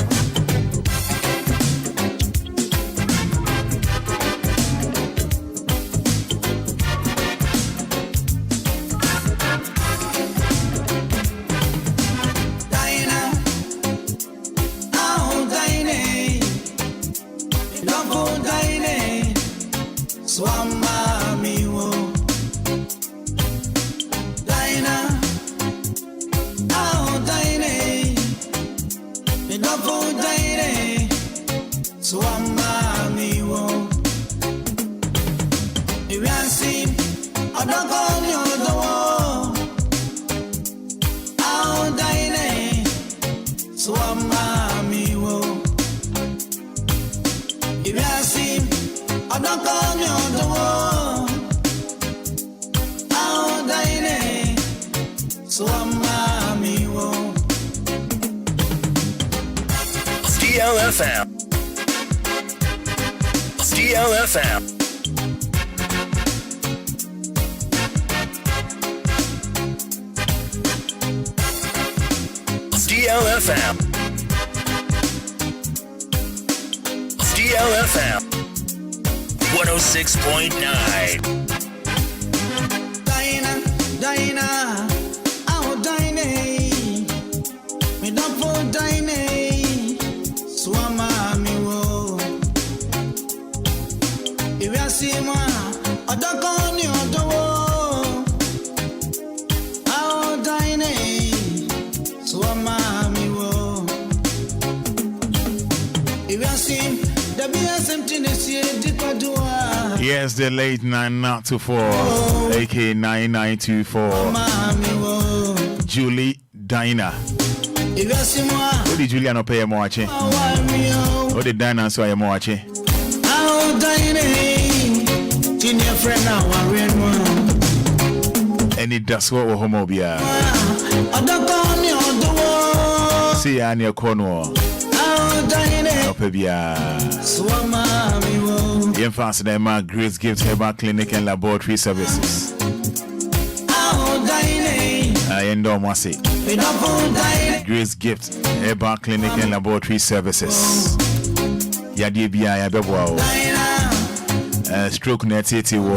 DLFM.
DLFM. DLFM 106.9.
Dinah, oh Dinah, me don't for Dinah, swama me wo. If you see me, I don't call you the wo. Oh Dinah, swama me wo. If you see the BSM Tennessee, deeper do.
Yes, the late 924, aka 9924. Julie Dinah. What did Julia not pay a watch? What did Dinah so I am watching?
Oh, Dinah, your friend now,
Anidaso Wɔhɔ Obia. See ya near Cornwall.
Oh, Dinah,
Obia.
Swama,
Faster than my Grace Gift Herbal Clinic and Laboratory Services. I endorse Masi. Grace Gift Herbal Clinic and Laboratory Services. Yadibia Yabebo. Stroke net it war.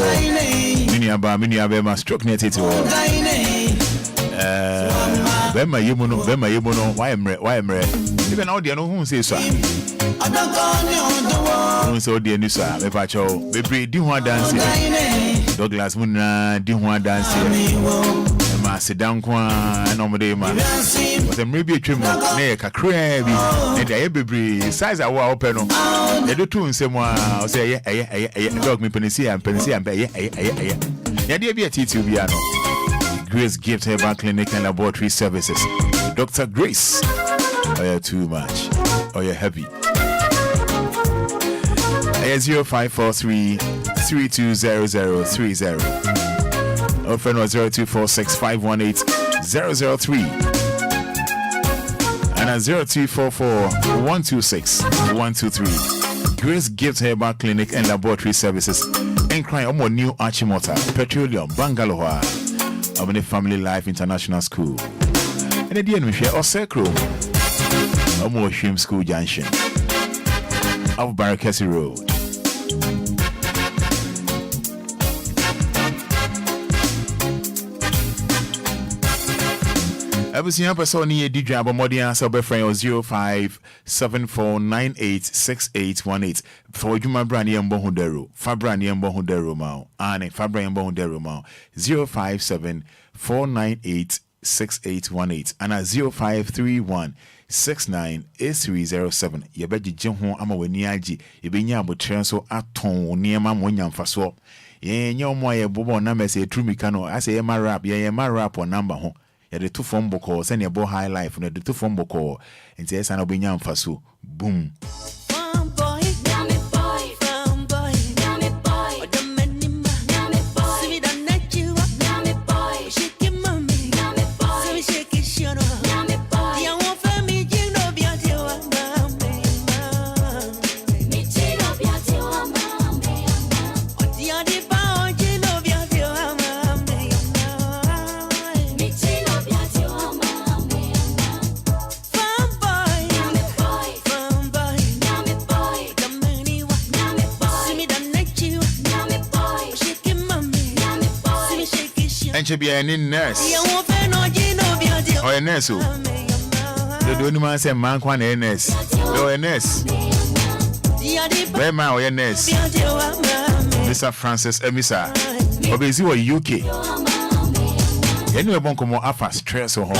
Miniaba stroke net it war. Bema Yimuno, why am I? Even out there, no one says so. So dear Nusa, me pacho, baby, do one dance here. Douglas Muna, do one dance here. Ma sit down kwa no mo dey ma. But them maybe a trim na ka crab. And the baby size a wa open no. They do two nsem wa, say dog me penisi and ya dey be a titi Obia no. Grace Gift Herbal Clinic and Laboratory Services. Dr. Grace. Oh, you're too much. Oh, you're heavy. 0543 320030. Or friend was 0246 518 003. And at 0244 126 123. Grace Gift Herbal Clinic and Laboratory Services. Enquiries on new Archimota, Petroleum, Bangalore. Of the Family Life International School. And at the end we share Osecro. Omo Shim School Junction. Of Barakesi Road. Every person near DJ Abomodi answer by friend 0574986818 for Juma Brani and Bohundero, Fabrani and Bohundero Mao, Anne Fabra and Bohundero Mao 0574986818 and at 0531698307. Yebeji Jimho ama weniaji, yebenya abotrenso aton niema mwanyam faso. Ye nyomo ye bobo na mese trumikano ase ye marap ye marap on number ho. The two phone boko send your boy highlife no the two phone boko and say sana obinya mfaso boom. Be a nurse. Or a nurse. The only man say man can a nurse. Or a nurse. Where my or a nurse. Mr. Francis Emisa. Obezi or UK. Anyway, bon come off stress or home.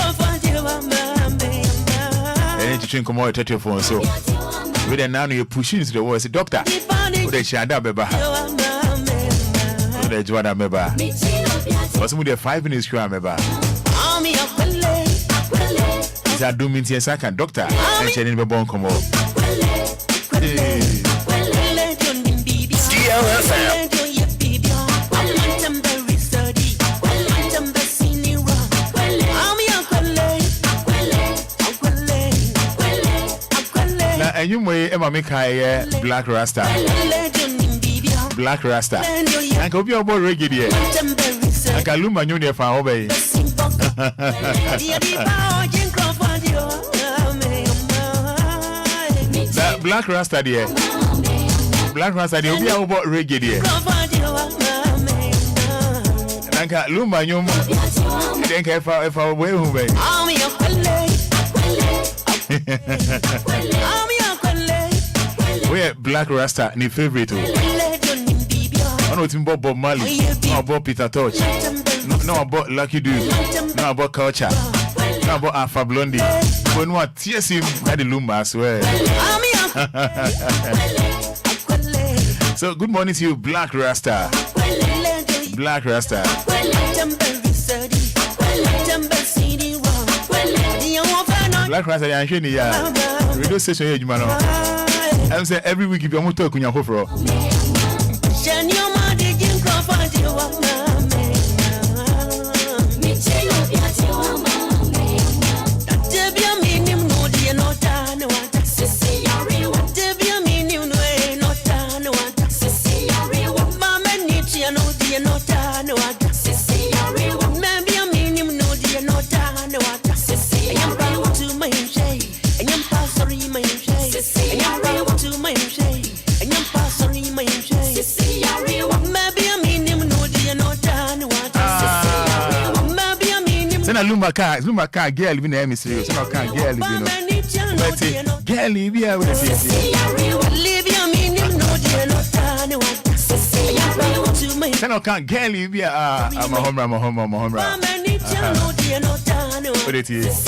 And you drink more telephone so. With a now you pushing to the wall. Say doctor. What they shada beba. What they jwada beba. What's with the 5 minutes you remember? Is that doing me second doctor? And she didn't be born come up.
DLFM.
Now, and you may ever make a black rasta. Black rasta. And go be about reggae. I can Lumba Junior for obey. Black Rasta there. Black Rasta there. Obia about reggae there. Nanka Lumba nyom. Denka if I way home. Where Black Rasta ni favorite. I know it's about Bob Marley, no about Peter Touch, no about Lucky Dude, no about Culture, no about Alpha Blondie. When what tears him at the Lumba, I swear. So good morning to you, Black Rasta. Black Rasta. Black Rasta, I'm sure you are. Radio station here, man. I'm saying every week if you're not talking, you're for. Lumba car, girl, living in the serious. No car, girl, living in the girl, live here with the no can't girl, live here. I'm a home. What it is?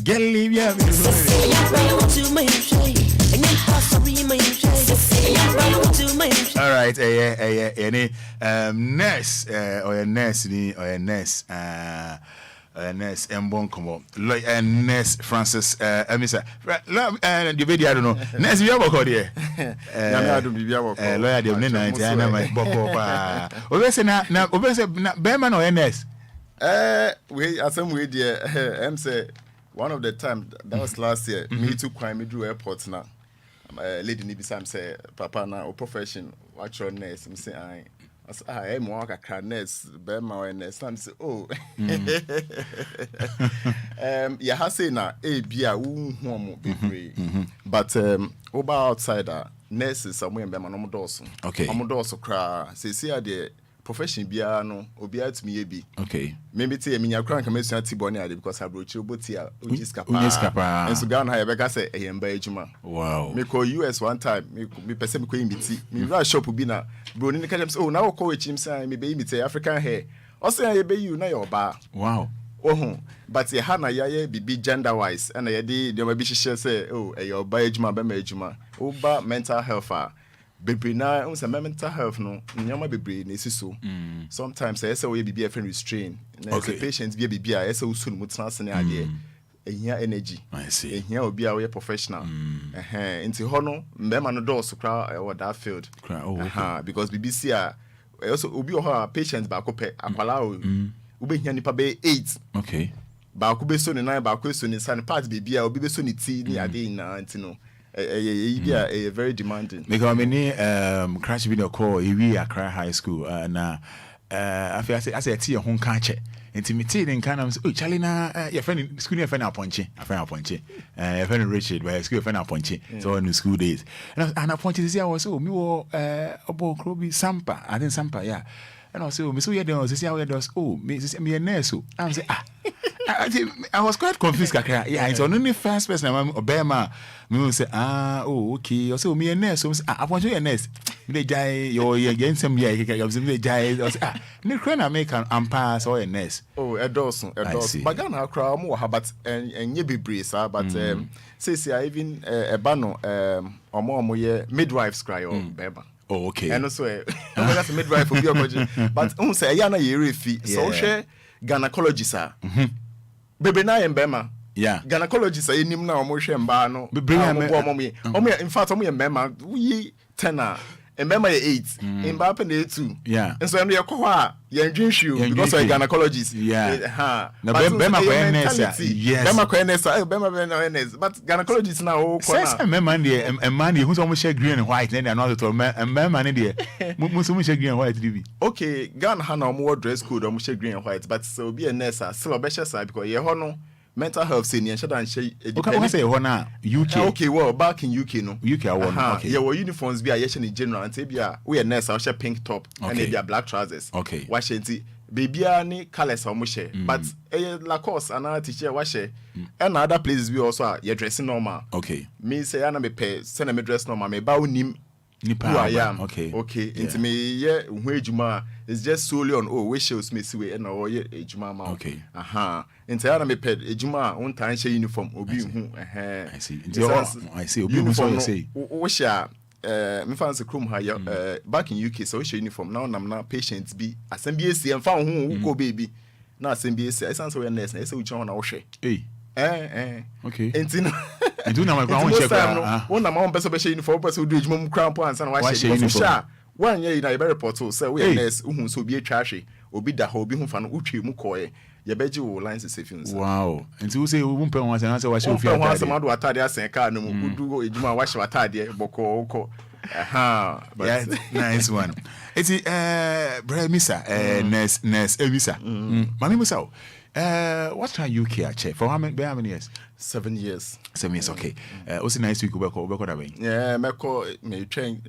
Girl, live here. All right, nurse, or a nurse, nurse, Mbon Komo, nurse Francis, Mr. The video, I don't know. Nurse, you have a call here. Lawyer, the midnight, and I'm a boko. Obviously, now, Bearman or nurse?
We are some way, dear. I'm say one of the time that was last year, me too, crime, me do airports now. Lady Nibisam say, Papa, now, profession, watch your nurse. I'm saying, I am walk a car nurse, Bema and nurse. I'm saying, oh, yeah, I say now, be a woman, but over outsider, nurses somewhere in Bema, no dorsum. Okay, I'm also cry. Say, the profession biano Obia to me be okay. Maybe tell me your crank commission Tiboni because I brought you Botia, Ujiskapa, and so Ghana Habeka say a Yamba. Wow, me call US one time, me person queen biti, me rush shop ubina, Bruni Cadams. Oh, now call him say me baby say African hair. Also, I be you na your bar. Wow. Oh, but ye hana ya be gender wise, and I did the baby she say, oh, your bayjuma, bemejuma, Oba mental health. Baby na unsa mental health no nyama bebre na esiso sometimes I say we be a friend restrain na the patient be bia I say usu mu trans na ade ehia energy I see ehia obi a we professional nti ho no mbema no do so kra or that field because BBC a also obi ho patient ba ko pe akwala o ube hia nipa be 8 okay ba ko be so ni 9 ba ko so ni san part baby a obi be so ni ti ni ade na nti no very demanding.
Because I mean, crash video call. We are Accra High School. Na I say tea home catch. Intimidating kind of. Oh, Charlie na your friend school your friend appointed. Your friend Richard, where school friend appointed. So in the school days, and appointed this year was me wo about Krobi Sampa. I think Sampa, yeah. And also, me so you don't see how it does. Oh, me a nurse. I'm say I was quite confused. Yeah, it's only first person. I'm Obama. Me say okay. Also, me a nurse. So I want you a nurse. Me die your against some yeah. Me die. Me crana make an pass or a nurse.
Oh, a dozen. But Ghana crowd more but and ye be breeze. But say even a bano or more midwives cry or Beba.
Oh, okay.
And also, that's a midwife for your but say Yana Yerefi, so share gynecologists are. Baby na Bema. Yeah. Gynecologists are in him now, Moshe and Bano. In fact, I'm a member, we 10. And remember 8 in Bapen 2. Yeah. And so I'm your coa, you're because I'm a gynecologist. Yeah. Now, Bema yes. Bema but gynecologists now.
Says a man who's almost share green and white, then another told me, and man, dear. Musumu green and white.
Okay, Ghana Hana more dress code, almost green and white, but so be a nurse, still a better side because you're hono. mental health say near shada and say
okay say hona UK
okay well back in UK no
UK I want okay
yeah well uniforms be a yes in general and say bia we a nurse I share pink top and they be black trousers
okay
wash it baby any colors or share but Lacoste and teacher wash and other places we also are dressing normal
okay
me say ana me pay send me dress normal me ba unim who I am okay into me yeah ejuma it's just solely on we shows me see we and ejuma ma
okay
into ana me pay ejuma on time share uniform obi hu
I see I see obi hu so say
we share me fancy chrome higher back in UK so we share uniform now na patients be assembly see and found who go baby na assembly see essence we nurse na say we chon na wo hwe
okay
entino
do na my ground check
one na my person be share uniform person do ejuma cramp and san wa share uniform one year na be report so we nurse who so be atwa hwe obi da ha obi hu fa no utwe mu koye ye beji wo lines safety
wow enti wo say wo mpɛ ho asan say wa hwe ofi
atade wo asan ma do atade asan ka no mu kudu ejuma wa hwe atade boko
but nice one eti brother Misa nurse Emisa mami Musa what can UK achieve for how many years
7 years
okay also nice week ubeko that way
yeah me train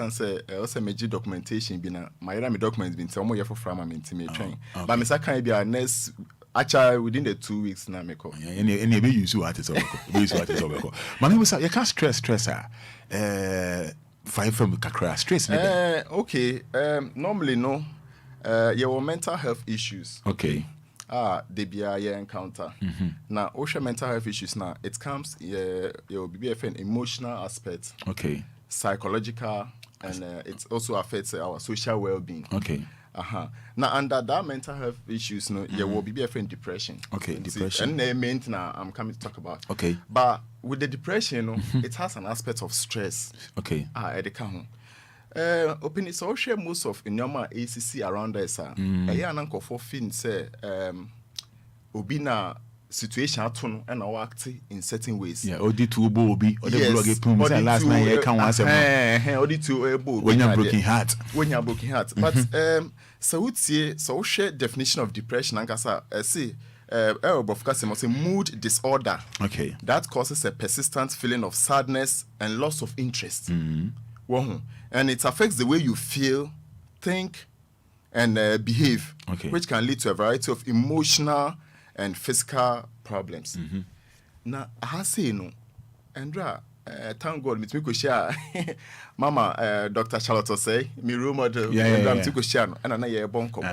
say also me documentation bi na my documents bi nti omo ye for frama me nti me train but me say kan bi a next actually within the 2 weeks na me ko
any be use what is obeko mami Musa you can stress five from kakra stress
okay normally no your mental health issues
okay
they be a encounter. Now, OSHA mental health issues now it comes your BBFN emotional aspect,
okay,
psychological, and it also affects our social well-being.
Okay.
Now under that mental health issues, no, there will be depression.
Okay, depression.
And the main now I'm coming to talk about.
Okay.
But with the depression, no, it has an aspect of stress.
Okay.
At the count. Open so share most of in normal ACC around us ananko for fin say obi na situation aton and I act in certain ways
odi to obi or the blog pum say last night here can one say
odi to ebo
when you broken heart
but so utie so share definition of depression ankasa say say mood disorder
okay
that causes a persistent feeling of sadness and loss of interest and it affects the way you feel, think, and behave, which can lead to a variety of emotional and physical problems. Now, I say no, Andra, thank God, me could share. Mama, Dr. Charlotte say, me role model, to share, and I know bonko.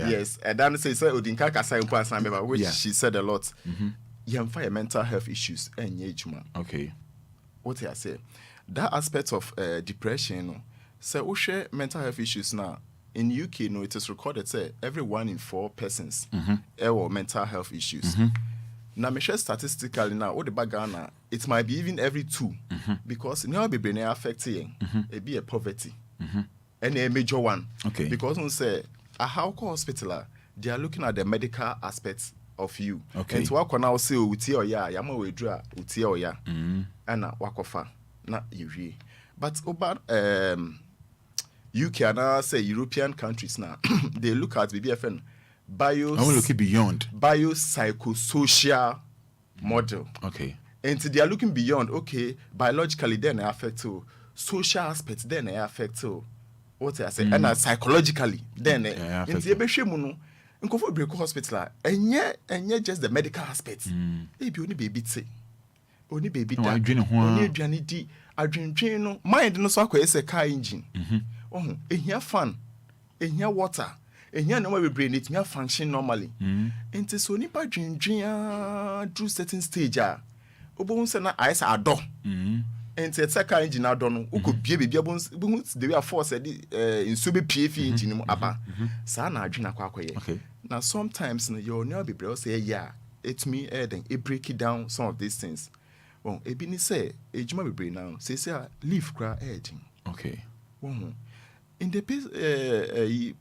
Yes, and then say, Odinka Kasa Impa, which she said a lot. You have mental health issues and yejuma.
Okay.
What I say? That aspect of depression, so we share mental health issues now. In UK, it is recorded say every 1 in 4 persons have mental health issues. Now, me share statistically now, what the bagana, it might be even every 2 because now be brain affecting it be a poverty and a major one.
Okay.
Because on say a how hospital they are looking at the medical aspects of you.
Okay.
And to work on now say uti or ya, yama we draw uti or ya, and wakofa. Not you, but about UK and say European countries now they look at BBFN biopsychosocial model.
Okay,
and they are looking beyond. Okay, biologically then they affect to social aspects then they affect to what I say and psychologically then in the beshemu no for break hospital and yet just the medical aspects. Maybe only baby say. Only baby only di adwendwen no mind no so akoye se car engine ehia fan ehia water ehia no we brain it me function normally enti so nipa dwendwen through certain stage obon se na ayesa ado enti et car engine ado no ukobie bebia bon the way force inso be pie fi engine mu aba sa na adwena akoye na sometimes no you know be bre say it me then it break it down some of these things. Well, ebini say ejuma bebre now say leave cry edging.
Okay.
In the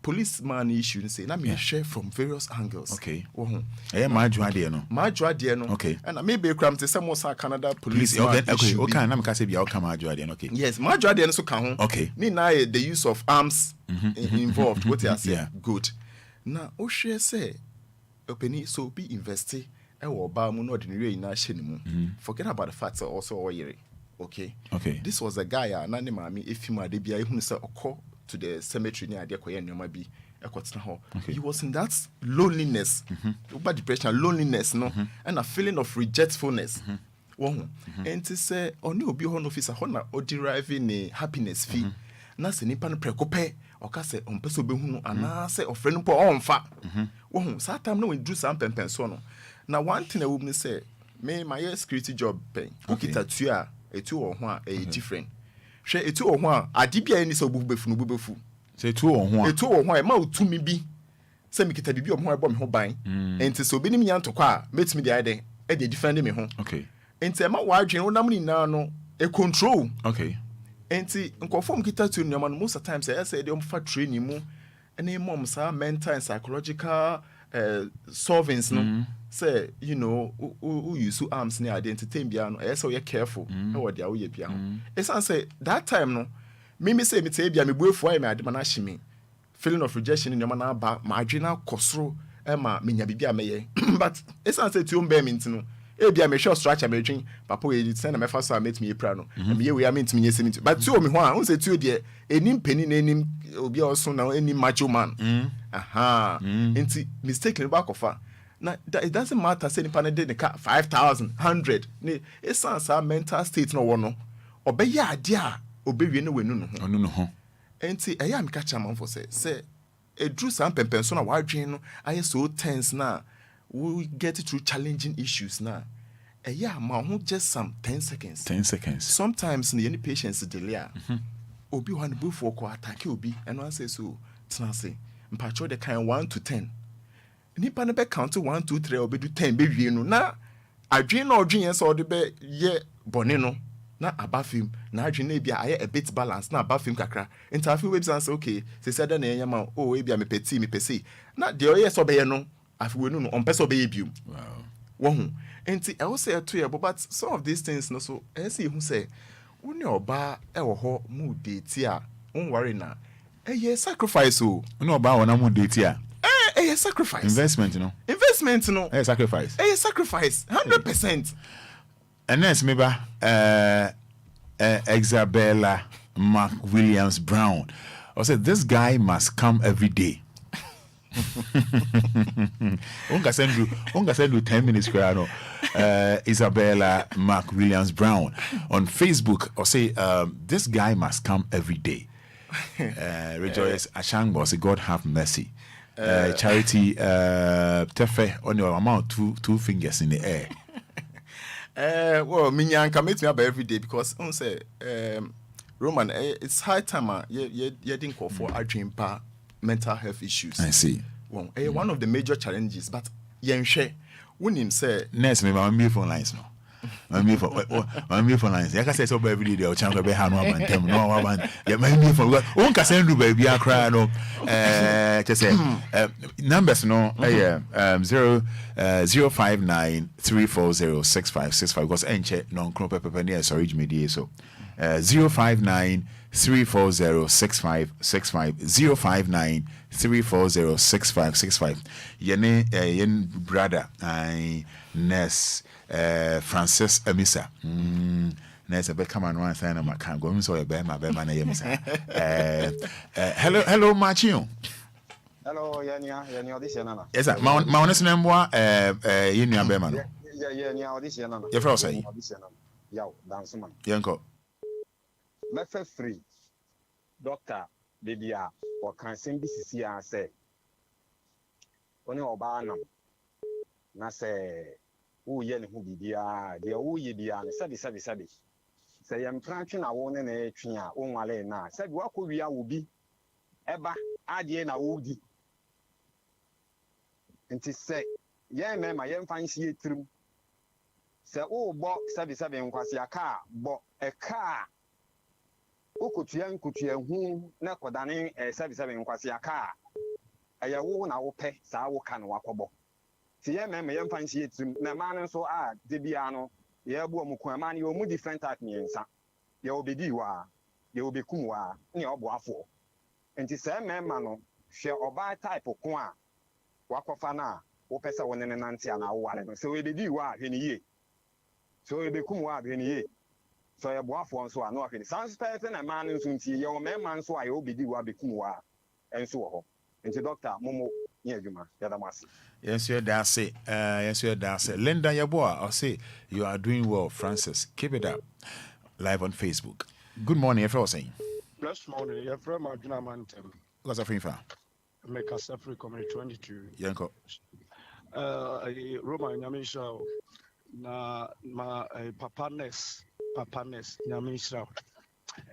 policeman issue say na me share from various angles.
Okay. Madwa de no. Okay.
And maybe cram to some more Canada police.
Okay, na me ka say bia o ka madwa de no. Okay.
Yes, madwa de no so ka ho.
Okay.
Ni na the use of arms involved. What you say? Good. Now o share say openi so be invested or ba mu no ordinary na shenimu. Forget about the fact that also oyere. Okay. This was a guy na ne maami efima de bia ehunu se okọ to the cemetery near there koye nyoma bi ekotena ho. He was in that loneliness, over depression, loneliness, no, and a feeling of regretfulness. And to say, only obi ho no officer ho na o deriving a happiness fee. Na se nipa no prekope o ka se on peso behunu ana se ofre no po onfa. Sa time no we do some pempen so no. Na one thing I would say, me my security job pay. Okita tua etu o ho a different. Hwe etu o ho a ade bia ni se obufunu bubefu.
Se etu o ho a
etu o ho a ma otumi bi se me kita bibi o ho ebo me ho ban. Enti so obi ni nya ntokwa a metumi de ade e de defend me ho. Enti e ma wa adwen wo nam ni na no e control. Enti nkofom kita tu nyama no most of the times I say dey fa training mu ene mom sa mental and psychological solvings no say you know who use arms near identity bia no so you careful e wo dia wo ye bia ho esan say that time no me say me te bia me buefu ayi me ade na hye feeling of rejection in your man ba ma adwena kosoro e ma menya bibia meye but esan say tu mbe me ntino e bia me sure structure me twin papa we send na me fa so met me epra no me ye we am ntimi ye semi but tu o me ho a un say tu de enim peni na enim obi also na enim macho man enti mistake ni ba kofa. Now, it doesn't matter say nipa ne de 5,000 100 ne esan sa mental state no wono obeya ade a obewie ne wenu no ho enti eya me ka chama for say edru sam pempen so na wadwen no aye so tense na we get through challenging issues na eya ma ho just some 10 seconds sometimes ne any patience delay obi wan before ko attack obi and one say so tena say mpacho the kind 1 to 10 nipa ne be count 1 2 3 obedu 10 be wie no na adwen na odwen yen so de be ye bone no na abafim na adwen na bia aye a bit balance na abafim kakra interview webs say okay say said na yen ma oh e bia me pesi na de oye so be ye no afi wenu no on pese be ye bium wo hu enti e wo say to ye but some of these things no so e say hu say woni oba e wo ho mu date a on worry na e ye sacrifice o
woni oba wona mu date a
a sacrifice.
Investment, no.
A
sacrifice.
A sacrifice. 100%.
And next, maybe Isabella McWilliams Brown. I said, this guy must come every day. Unga send you 10 minutes, Isabella McWilliams Brown on Facebook. I say, this guy must come every day. Rejoice Ashangbo, say, God have mercy. Charity Tefe on your amount two fingers in the air.
Well, Minyanka makes me up every day because on say Roman, it's high time you didn't call for a dream pa mental health issues.
I see.
Well, one of the major challenges, but Yenshe, when him say
next me my phone lines no. My phone lines. I can say so every day. They'll chance to be hand one man. No one. Yeah, my phone. One can send you baby. I cry no. Just say numbers no. 059-340-6565 because enche non crop pepper near storage media so 059-340-6565 059-340-6565 yen brother I nurse Francis Emisa. Nurse be come and one sign my can go so be my na yemisa. Hello Marchio.
Hello Yania this yana.
Yes sir. Ma honest name wa you nua be ma no.
Yeah this yana.
You feel say?
Yaw dance man.
Yenko.
Me fe free. Doctor Bibia or can send this here say. Oni oba nam. Na say who ye ne hu bibia de wo ye bia ne sabi say yam tranche na wo ne na etwe a wo nwale na sabi wakowia wo bi eba ade na wo di nti say ye me ma ye mfa nsie tirim say wo bo sabi nkwase aka bo e ka okotua hu na kodane sabi nkwase aka aya wo na wo pe saa wo ka na wakobo ti ye me ye mfa nsie tirim na ma no so a de bia no ye bu omukun ma ne omu different type miensa ye obedi wa ye obekum wa ne obo afo enti se me ma no hwe oba type ko a wakofa na pesa one ne nante ana wo ware no so we dedi wa ahwe ni ye so we be kum wa ahwe ni ye so ye boafo nso a no ahwe ni sans person na man nso nti ye o mema nso a ye obedi wa be kum wa enso wo ho nti doctor momo ye adwuma ya da mase.
Yes, that's it. Yes, that's it. Linda Yaboa, I'll say you are doing well, Francis. Keep it up. Live on Facebook. Good morning, everyone saying.
Blessed morning. You're from Aduna Mantem.
What's up, Infa?
Make a separate community 22.
Yanko.
Roma Nyamisha. Na ma papanes Nyamisha.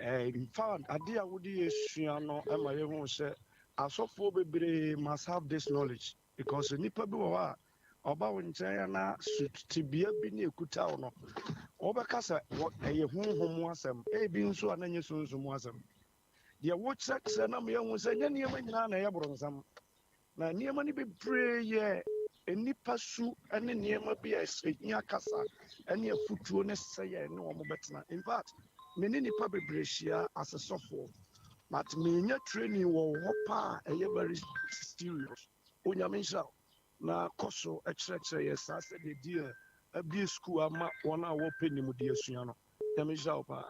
In fact, Adia Woody Shiano, and my own said, I saw four baby must have this knowledge because the Nipa Bua about in China to be a bini kutao. Obakasa, what a home was a being so and any soon was them. The watch sex and I'm young was a Yabron. Now, near money be pray, a Nipa su and a near be a straight near Casa, and near foot necessary no more better. In fact, many Nipa be Brescia as a software. But me training will hop a very serious. Unyamisha na koso extra yes, I said the dear a B school ama 1 hour penny mudia suano. Yamisha pa.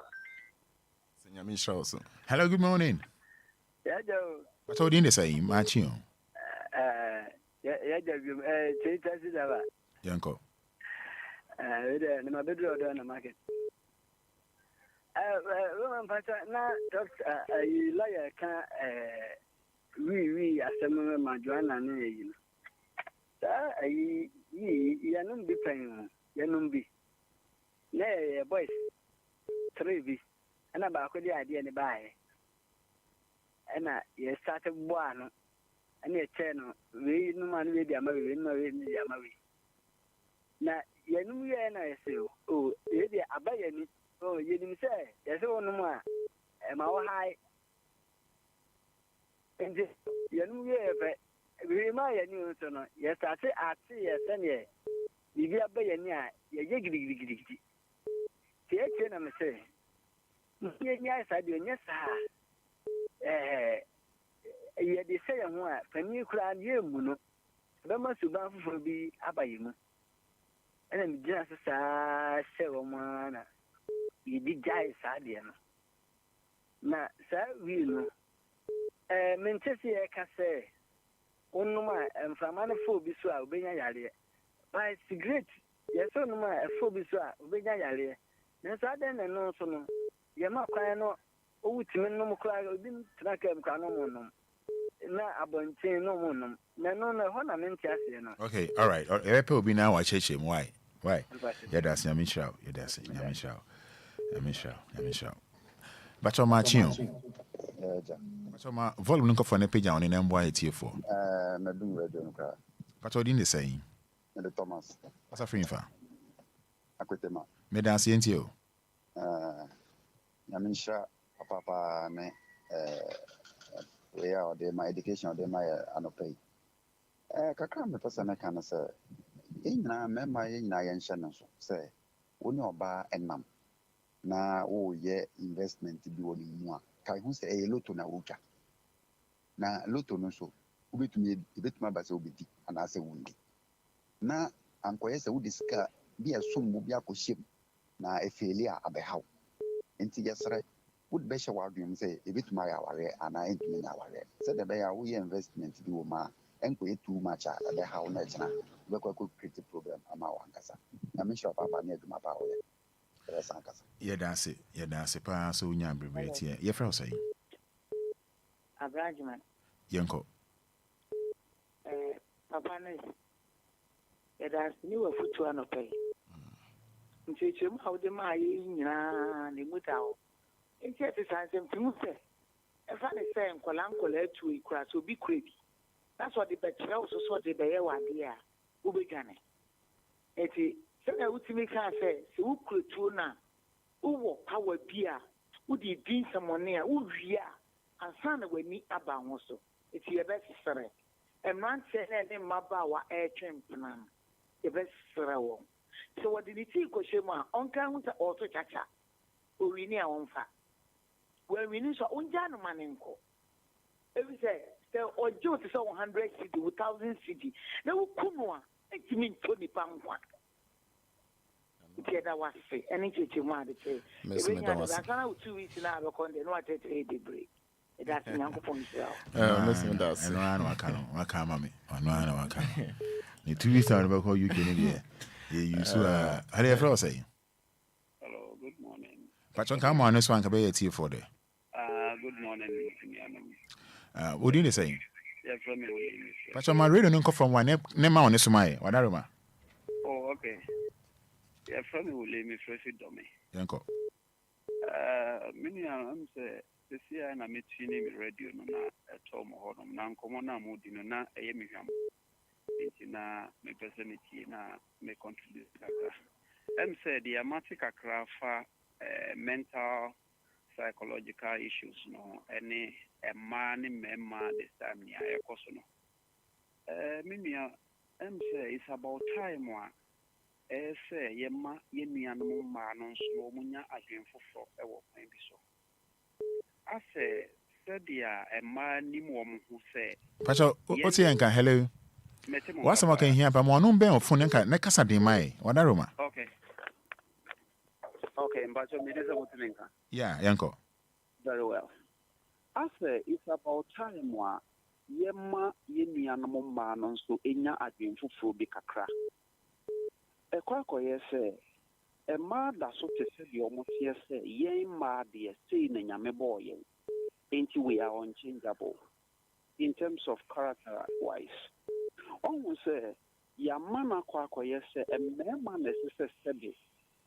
Yamisha also. Hello, good morning.
Yeah, Joe.
What's all in the same, Machio? Yanko.
In my bedroom on the market. Now, doctor, a lawyer can we as a member, my Joanna, Yanum be paying, Yanum be. Nay, boys, 3 and about the idea in the buy. And I started one and a channel, we no man with the American, no in the American. Now, Yanum, and I say, oh, yeah, I buy any. Oh, you didn't say, yes, oh, no more. Am I high? And this, you know, we remind you, yes, I see, yes, and yes. If you are baying, you giggy. See, I'm saying, yes, I do, yes, you say, and what, when you cry, you know, but must you bound for be abayim. And then just say, woman. You did die, Sadian. Now, sir, we know. Mentesi, I can say, Onuma and Famanaphobia, Benya Yalia. By cigarette, yes, Onuma, a phobia, Benya Yalia. Yes, I then and no son. Yama Kano, Ultimate no cry, didn't track him canon. Now, about 10 no one. No,
okay, all right. Apple will be now. I check him. Why? Yeah, that's Yamisha. Yeah, that's Yamisha. Yamisha. But on my chin. But on my volume for a page on in MYT for. But I didn't say.
Thomas.
What's a friend for?
Aquitema.
Madame Cientio.
Yamisha, Papa, me, where are they? My education, or they my anopay. Kakram, the person I can say. In a member in Iron Shannon, say, when you're bar and mum. Na investment bi woni mu a kai hu se loto na woka na loto no so ubetuma ba se obedi ana se wundi na ankoye se wudi sika bi asom mu bi akohyem na efeli a abehaw enti yesre wud be hye wadum se ebetuma ya ware ana entumi na ware se de be ya wo investment bi wo ma enkoye too much a abehaw na kyena ubekwa ko create problem ama wankasa na me sure papa na eduma ba wo
yeah, that's it. Yeah, that's it. Pass so you abbreviate here. Yeah, for say.
Abrajman.
Yanko.
Papa ne. Yeah, that's new foot to an pay. Nchechemu how the my nyina ne mutawo. Enti exercise mfimu se. E fa ne se nkolanko la atu ikura so bi kura bi. That's what the betre so the be wade a ubegane. Eti sɛ wotumi ka sɛ sɛ wokurotuo no a wowɔ power bi a wode din sɛmɔne a wowie a ansa na w'ani aba ho so ɛti yɛbɛsesere mmeranteɛ no ne mmabaawa ɛretwe mpena no yɛbɛsesere wɔn sɛ wɔde ne tii kɔhyɛ mu a ɔnka ho sɛ ɔreto kyakya owini a wɔmfa wɔawini nso a ɔngya no ma ne nkɔ Every say or Joe to 100 city with 1,000 city. No kumwa. It means 20 pounds. That was free. And it's a man to say. If we have 2 weeks now, we're going to not take a break. That's the young point.
Listen, that's
it. I can't, mammy. I know I can't. The 2 weeks are about how you can hear. You saw, how do you say?
Hello, good morning.
But you come on this one, can be a tea for the.
Good morning.
What do you say?
Yeah, from me.
But I'm reading uncle from one name on this my what are you?
Oh, okay. Yeah, from me will leave me fresh with me.
Uncle.
Many I'm say this year and I met you in radio na at home or na common mood in na a yemiham. Na me personality na me contribute. I'm say the amatica craft mental psychological issues no any a man member this time near a cosono. Mimia say it's about time one. Say yema yemi animal man on slow munya again for a walk maybe so. I say said a man nimum who say
Pacho, what's your anchor? Hello. What's some can hear? But one ben of Funenka, Necasa de Mai, what are Roma?
Okay. Okay, but you mean
yeah, Yanko.
Very well. I say it's about time wa yema yemi animal man on so enya again for be kakra. A quack say a man that so to say the almost yes say ye ma dear saying in yame boy ain't we are unchangeable in terms of character wise. Almost say ya mana quack yes say a man necessary sabi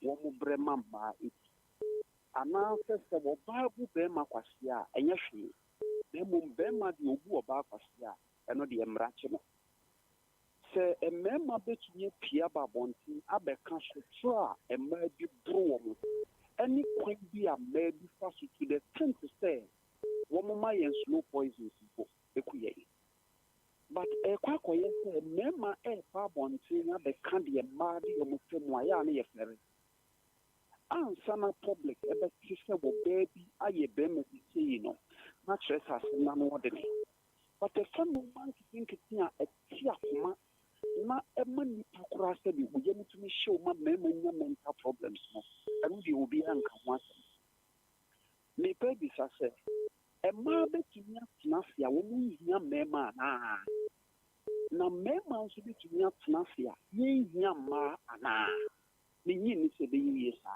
womu breman ba it. Announces the Bible Bema Quasia, and yes, the Mumbema the Ubu about Quasia, and not the Emrachino. Say a member between Piaba Bonti, Abe Castra, and maybe Broom. Any point be a maybe fast to the tent to say, Womama and slow poisons, but a quack say, Memma and Fabonti, Abe Candy and Mardi or Mutumwayani affair. Ansana public ebe kise wo baby aye be me say you know not stress has na no de me but the fun man think it a tia kuma na e mani pakura se bi wo yemi to me show ma me mental problems no and we will be anka ho asem me baby sa se e ma be tunya tnafia wo mu hia mema na mema nso bi tunya tnafia ye hia ma ana me yin se be yi sa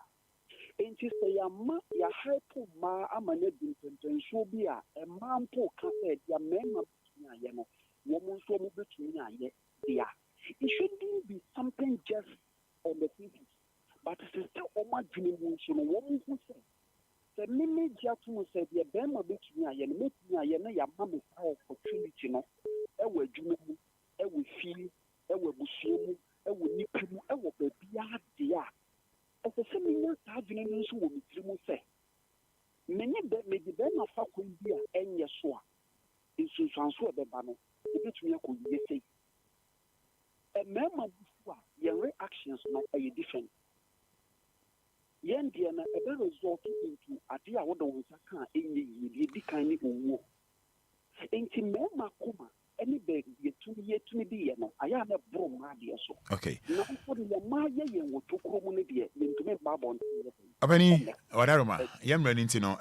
enti say ma ya hypo ma amane dintentenso bi a emampo ka say dia mema betumi aye no wo mu nso mu betumi aye dia it shouldn't be something just on the surface but it's still on my dream so no wo mu nso say me dia to say dia mema betumi aye no betumi aye na ya ma me opportunity no e wo adwuma mu e wo fie e wo busuo mu e wo nipa mu e wo bia dia. As a seminar, having an issue with say, many maybe then of Facumbia and Yesua in Susansu the Bano, the between you say. A member before your reactions not are different. Yen Diana ever resulted into a dear what the ones I can't in the kind of war. Ain't Memma Kuma. Any beg you to me be I am a broom radio so.
Okay.
Now for the Maya and what to communicate into me babon.
Abani, what are Roma? Yam running to know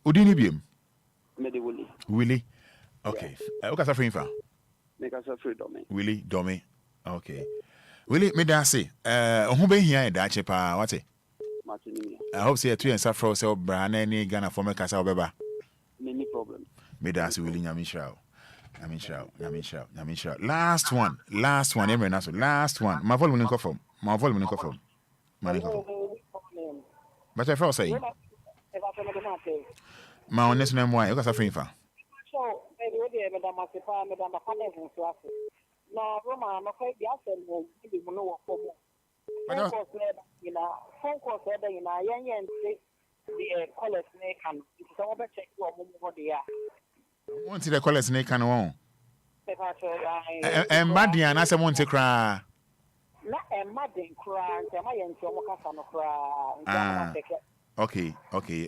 Udinibium. Willie. Okay. Okay, suffering for.
Make us a free domain.
Willie, Domi. Okay. Willie, me da say, who be here in that chepa, what's it? I hope say 2 and suffer so brand any Ghana for me Casa Beba.
Many problem.
Me da say Willie Yamisha. Last one. Last one. My volume will come from. But I felt say. My honest name why? You got suffering for.
So, Madam Masipa, Madam Panes, and so now, Roma, I'm afraid the answer will give you no for more. Phone calls there, you know, young and the color snake and so check what they are.
Want the color snake and one. And Madian, I want to cry.
Not a Madden cry, and my young cry.
Okay.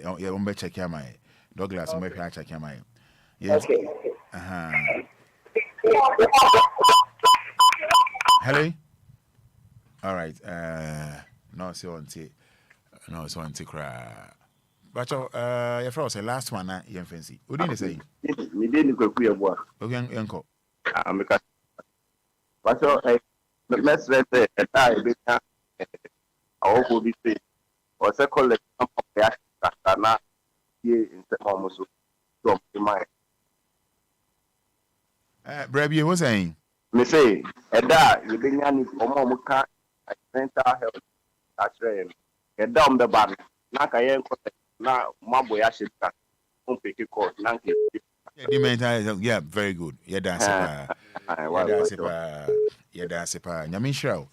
Oh, yeah, check your my Douglas, maybe I check your my. Yes.
Okay.
Hello. All right. No, so on cry. But your first last one, you fancy. What did you say?
You didn't go to your work.
Okay, uncle.
Because but let's say a time I will be paid. Or second, not here in the almost from my
Brabby was saying,
me say, Eda, you didn't need Omomuka, mental health. That's right. Get down the bar. Naka now, Maboyashi, pick a course.
Yeah, very good. Yeah, that's it. Yeah, that's it. Yamin show.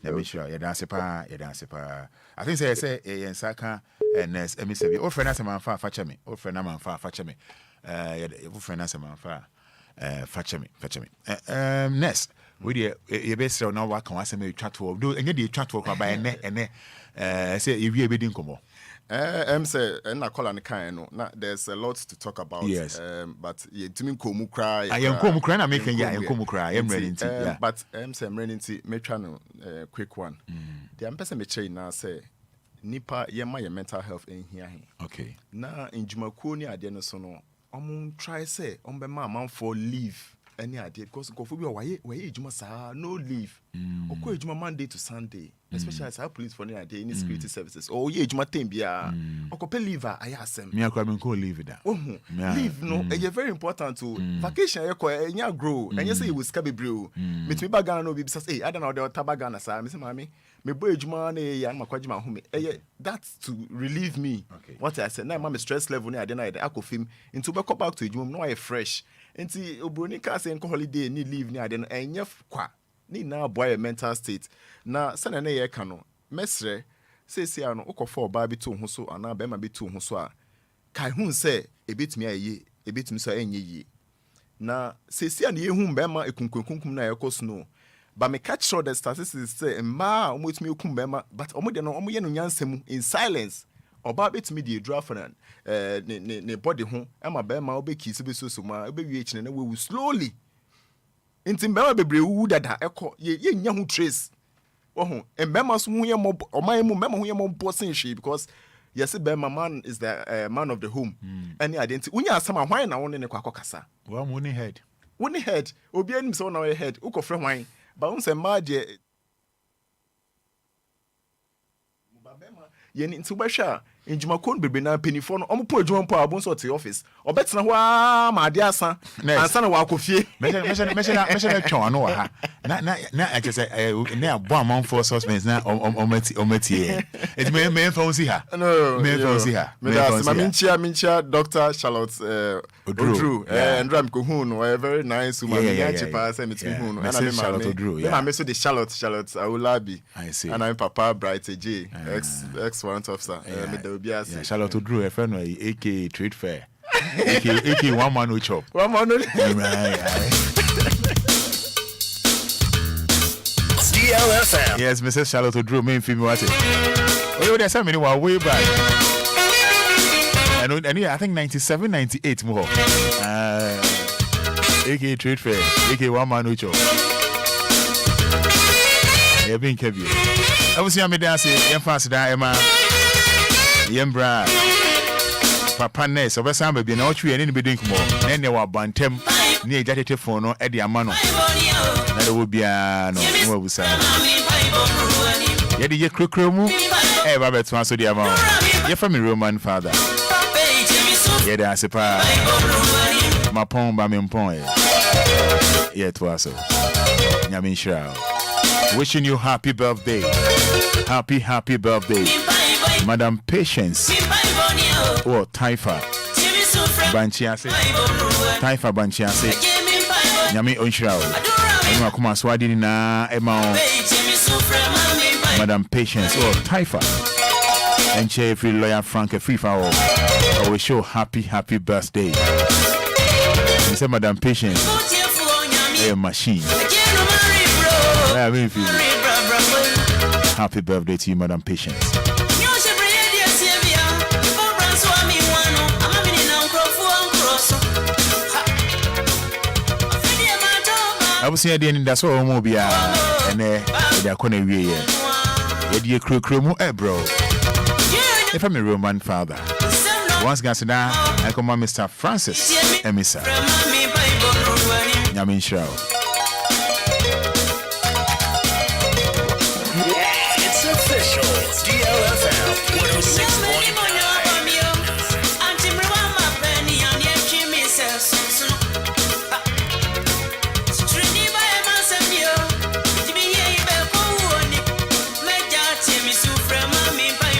Yeah, that's it. I think say in Saka and Ness, and Miss Evie, friend as a man far, fetch me. Friend, I'm far, fetch me. Friend as a man far, fetch me. Ness, we your best now what can I say chat to do and get the chat to by and say if you didn't come.
Say and I call on the kind no. There's a lot to talk about.
Yes.
But you to me komu cry.
I am komu cry. I'm making komu cry. I am ready to.
But say I'm ready to me try no quick one. The person me chain now say nipa yema your mental health in here.
Okay.
Na in Jumaku ni ade no so no. Try say be man for leave. Any idea because go for why ejuma sa no leave. Oko ejuma Monday to Sunday, especially as police for any day in security services. Oh yeah, ejuma time bia. Oko pe leave I asem.
Me akwa me ko leave that.
Leave no, e very important to vacation e ko enya grow. Enya say you will scabe bro. Me to me bagana no be say hey, I don't know the tabagana sa. Me say mami, me boy ejuma na ya makwa home. That's to relieve me.
Okay.
What I said, now my stress level na dey na I go film into back back to ejuma no I fresh. Enti obroni ka say nko holiday ni leave ni ade no enye kwa ni na boy mental state na sene na ye ka no mesre say ano ukofo ba bi to ho so ana ba ma bi to ho so a kai hun say ebetumi aye ebetumi so enye yi na say na ye hun ba ma ekunkunkunkum na ye koso no ba me catch sure the statistics say ma omotumi ekum ba ma but omo de no omo ye no nyansem in silence oba betumi de draft na ne body ho ama ba ma obeki se be so ma obewie ekine na we slowly nti ba ma bebre wu dada ekọ ye nya ho trace wo ho mbema so ho ye mo oman mu mbema ho ye mo bossing hwe because yes be man is the man of the home any identity unya asama hwan na won ne kwakokasa
wa mo ni head
obi anim se won na head ukofre hwan ba won se ma de yeni nti wobɛhwɛ a njumako no bebe na penifo no ɔmo po adwuma mpo abon so te office ɔbɛtena hɔ a ma ade asa ansa na wakofie
mɛhyɛ twɔn ano wɔ ha na ɛkyɛ sɛ ne abo amanfoɔ suspense na ɔmatie ɛti mɛmfa wo si ha
menkyia Dr. Charlotte Odru Andra mkohu no a very nice woman chepa sɛ metimi hu no ɛna me so de Charlotte Awolabi and I'm Papa Bright J ex warrant officer
yeah, Charlotte Drew, a friend of AK Trade Fair. AK one man no chop.
One man no.
DLFM. Yes, Mrs. Charlotte Drew, main film watch it. Oh, there's so many way back. And I think 97, 98 more. AK Trade Fair, AK one man no chop. Yeah, being Kevin. I was here, me dance, fast that Emma. Yembra Papa Ness over some baby na otwe any be drink more na ne wa bantem na ejatete phone no e de ama no na de Obia no wa busa ye de ye krokro mu e ba beto aso de ama ye fa me Roman father ye de asepa ma pon ba me mpon ye to aso nyame nshira wishing you happy birthday Madam Patience or Taifa Banchiase Nyami Onshirao Ema kuma swadi na Ema Madam Patience or Taifa and Che free lawyer Frank free for I will show happy birthday. He said Madam Patience a machine. Happy birthday to you, Madam Patience. Obviously, I didn't. That's all Obia and they're going to be here. Yedi Krumu, bro. If I'm a Roman father, once Gassada, I come on Mr. Francis Emisa. Yamin Show.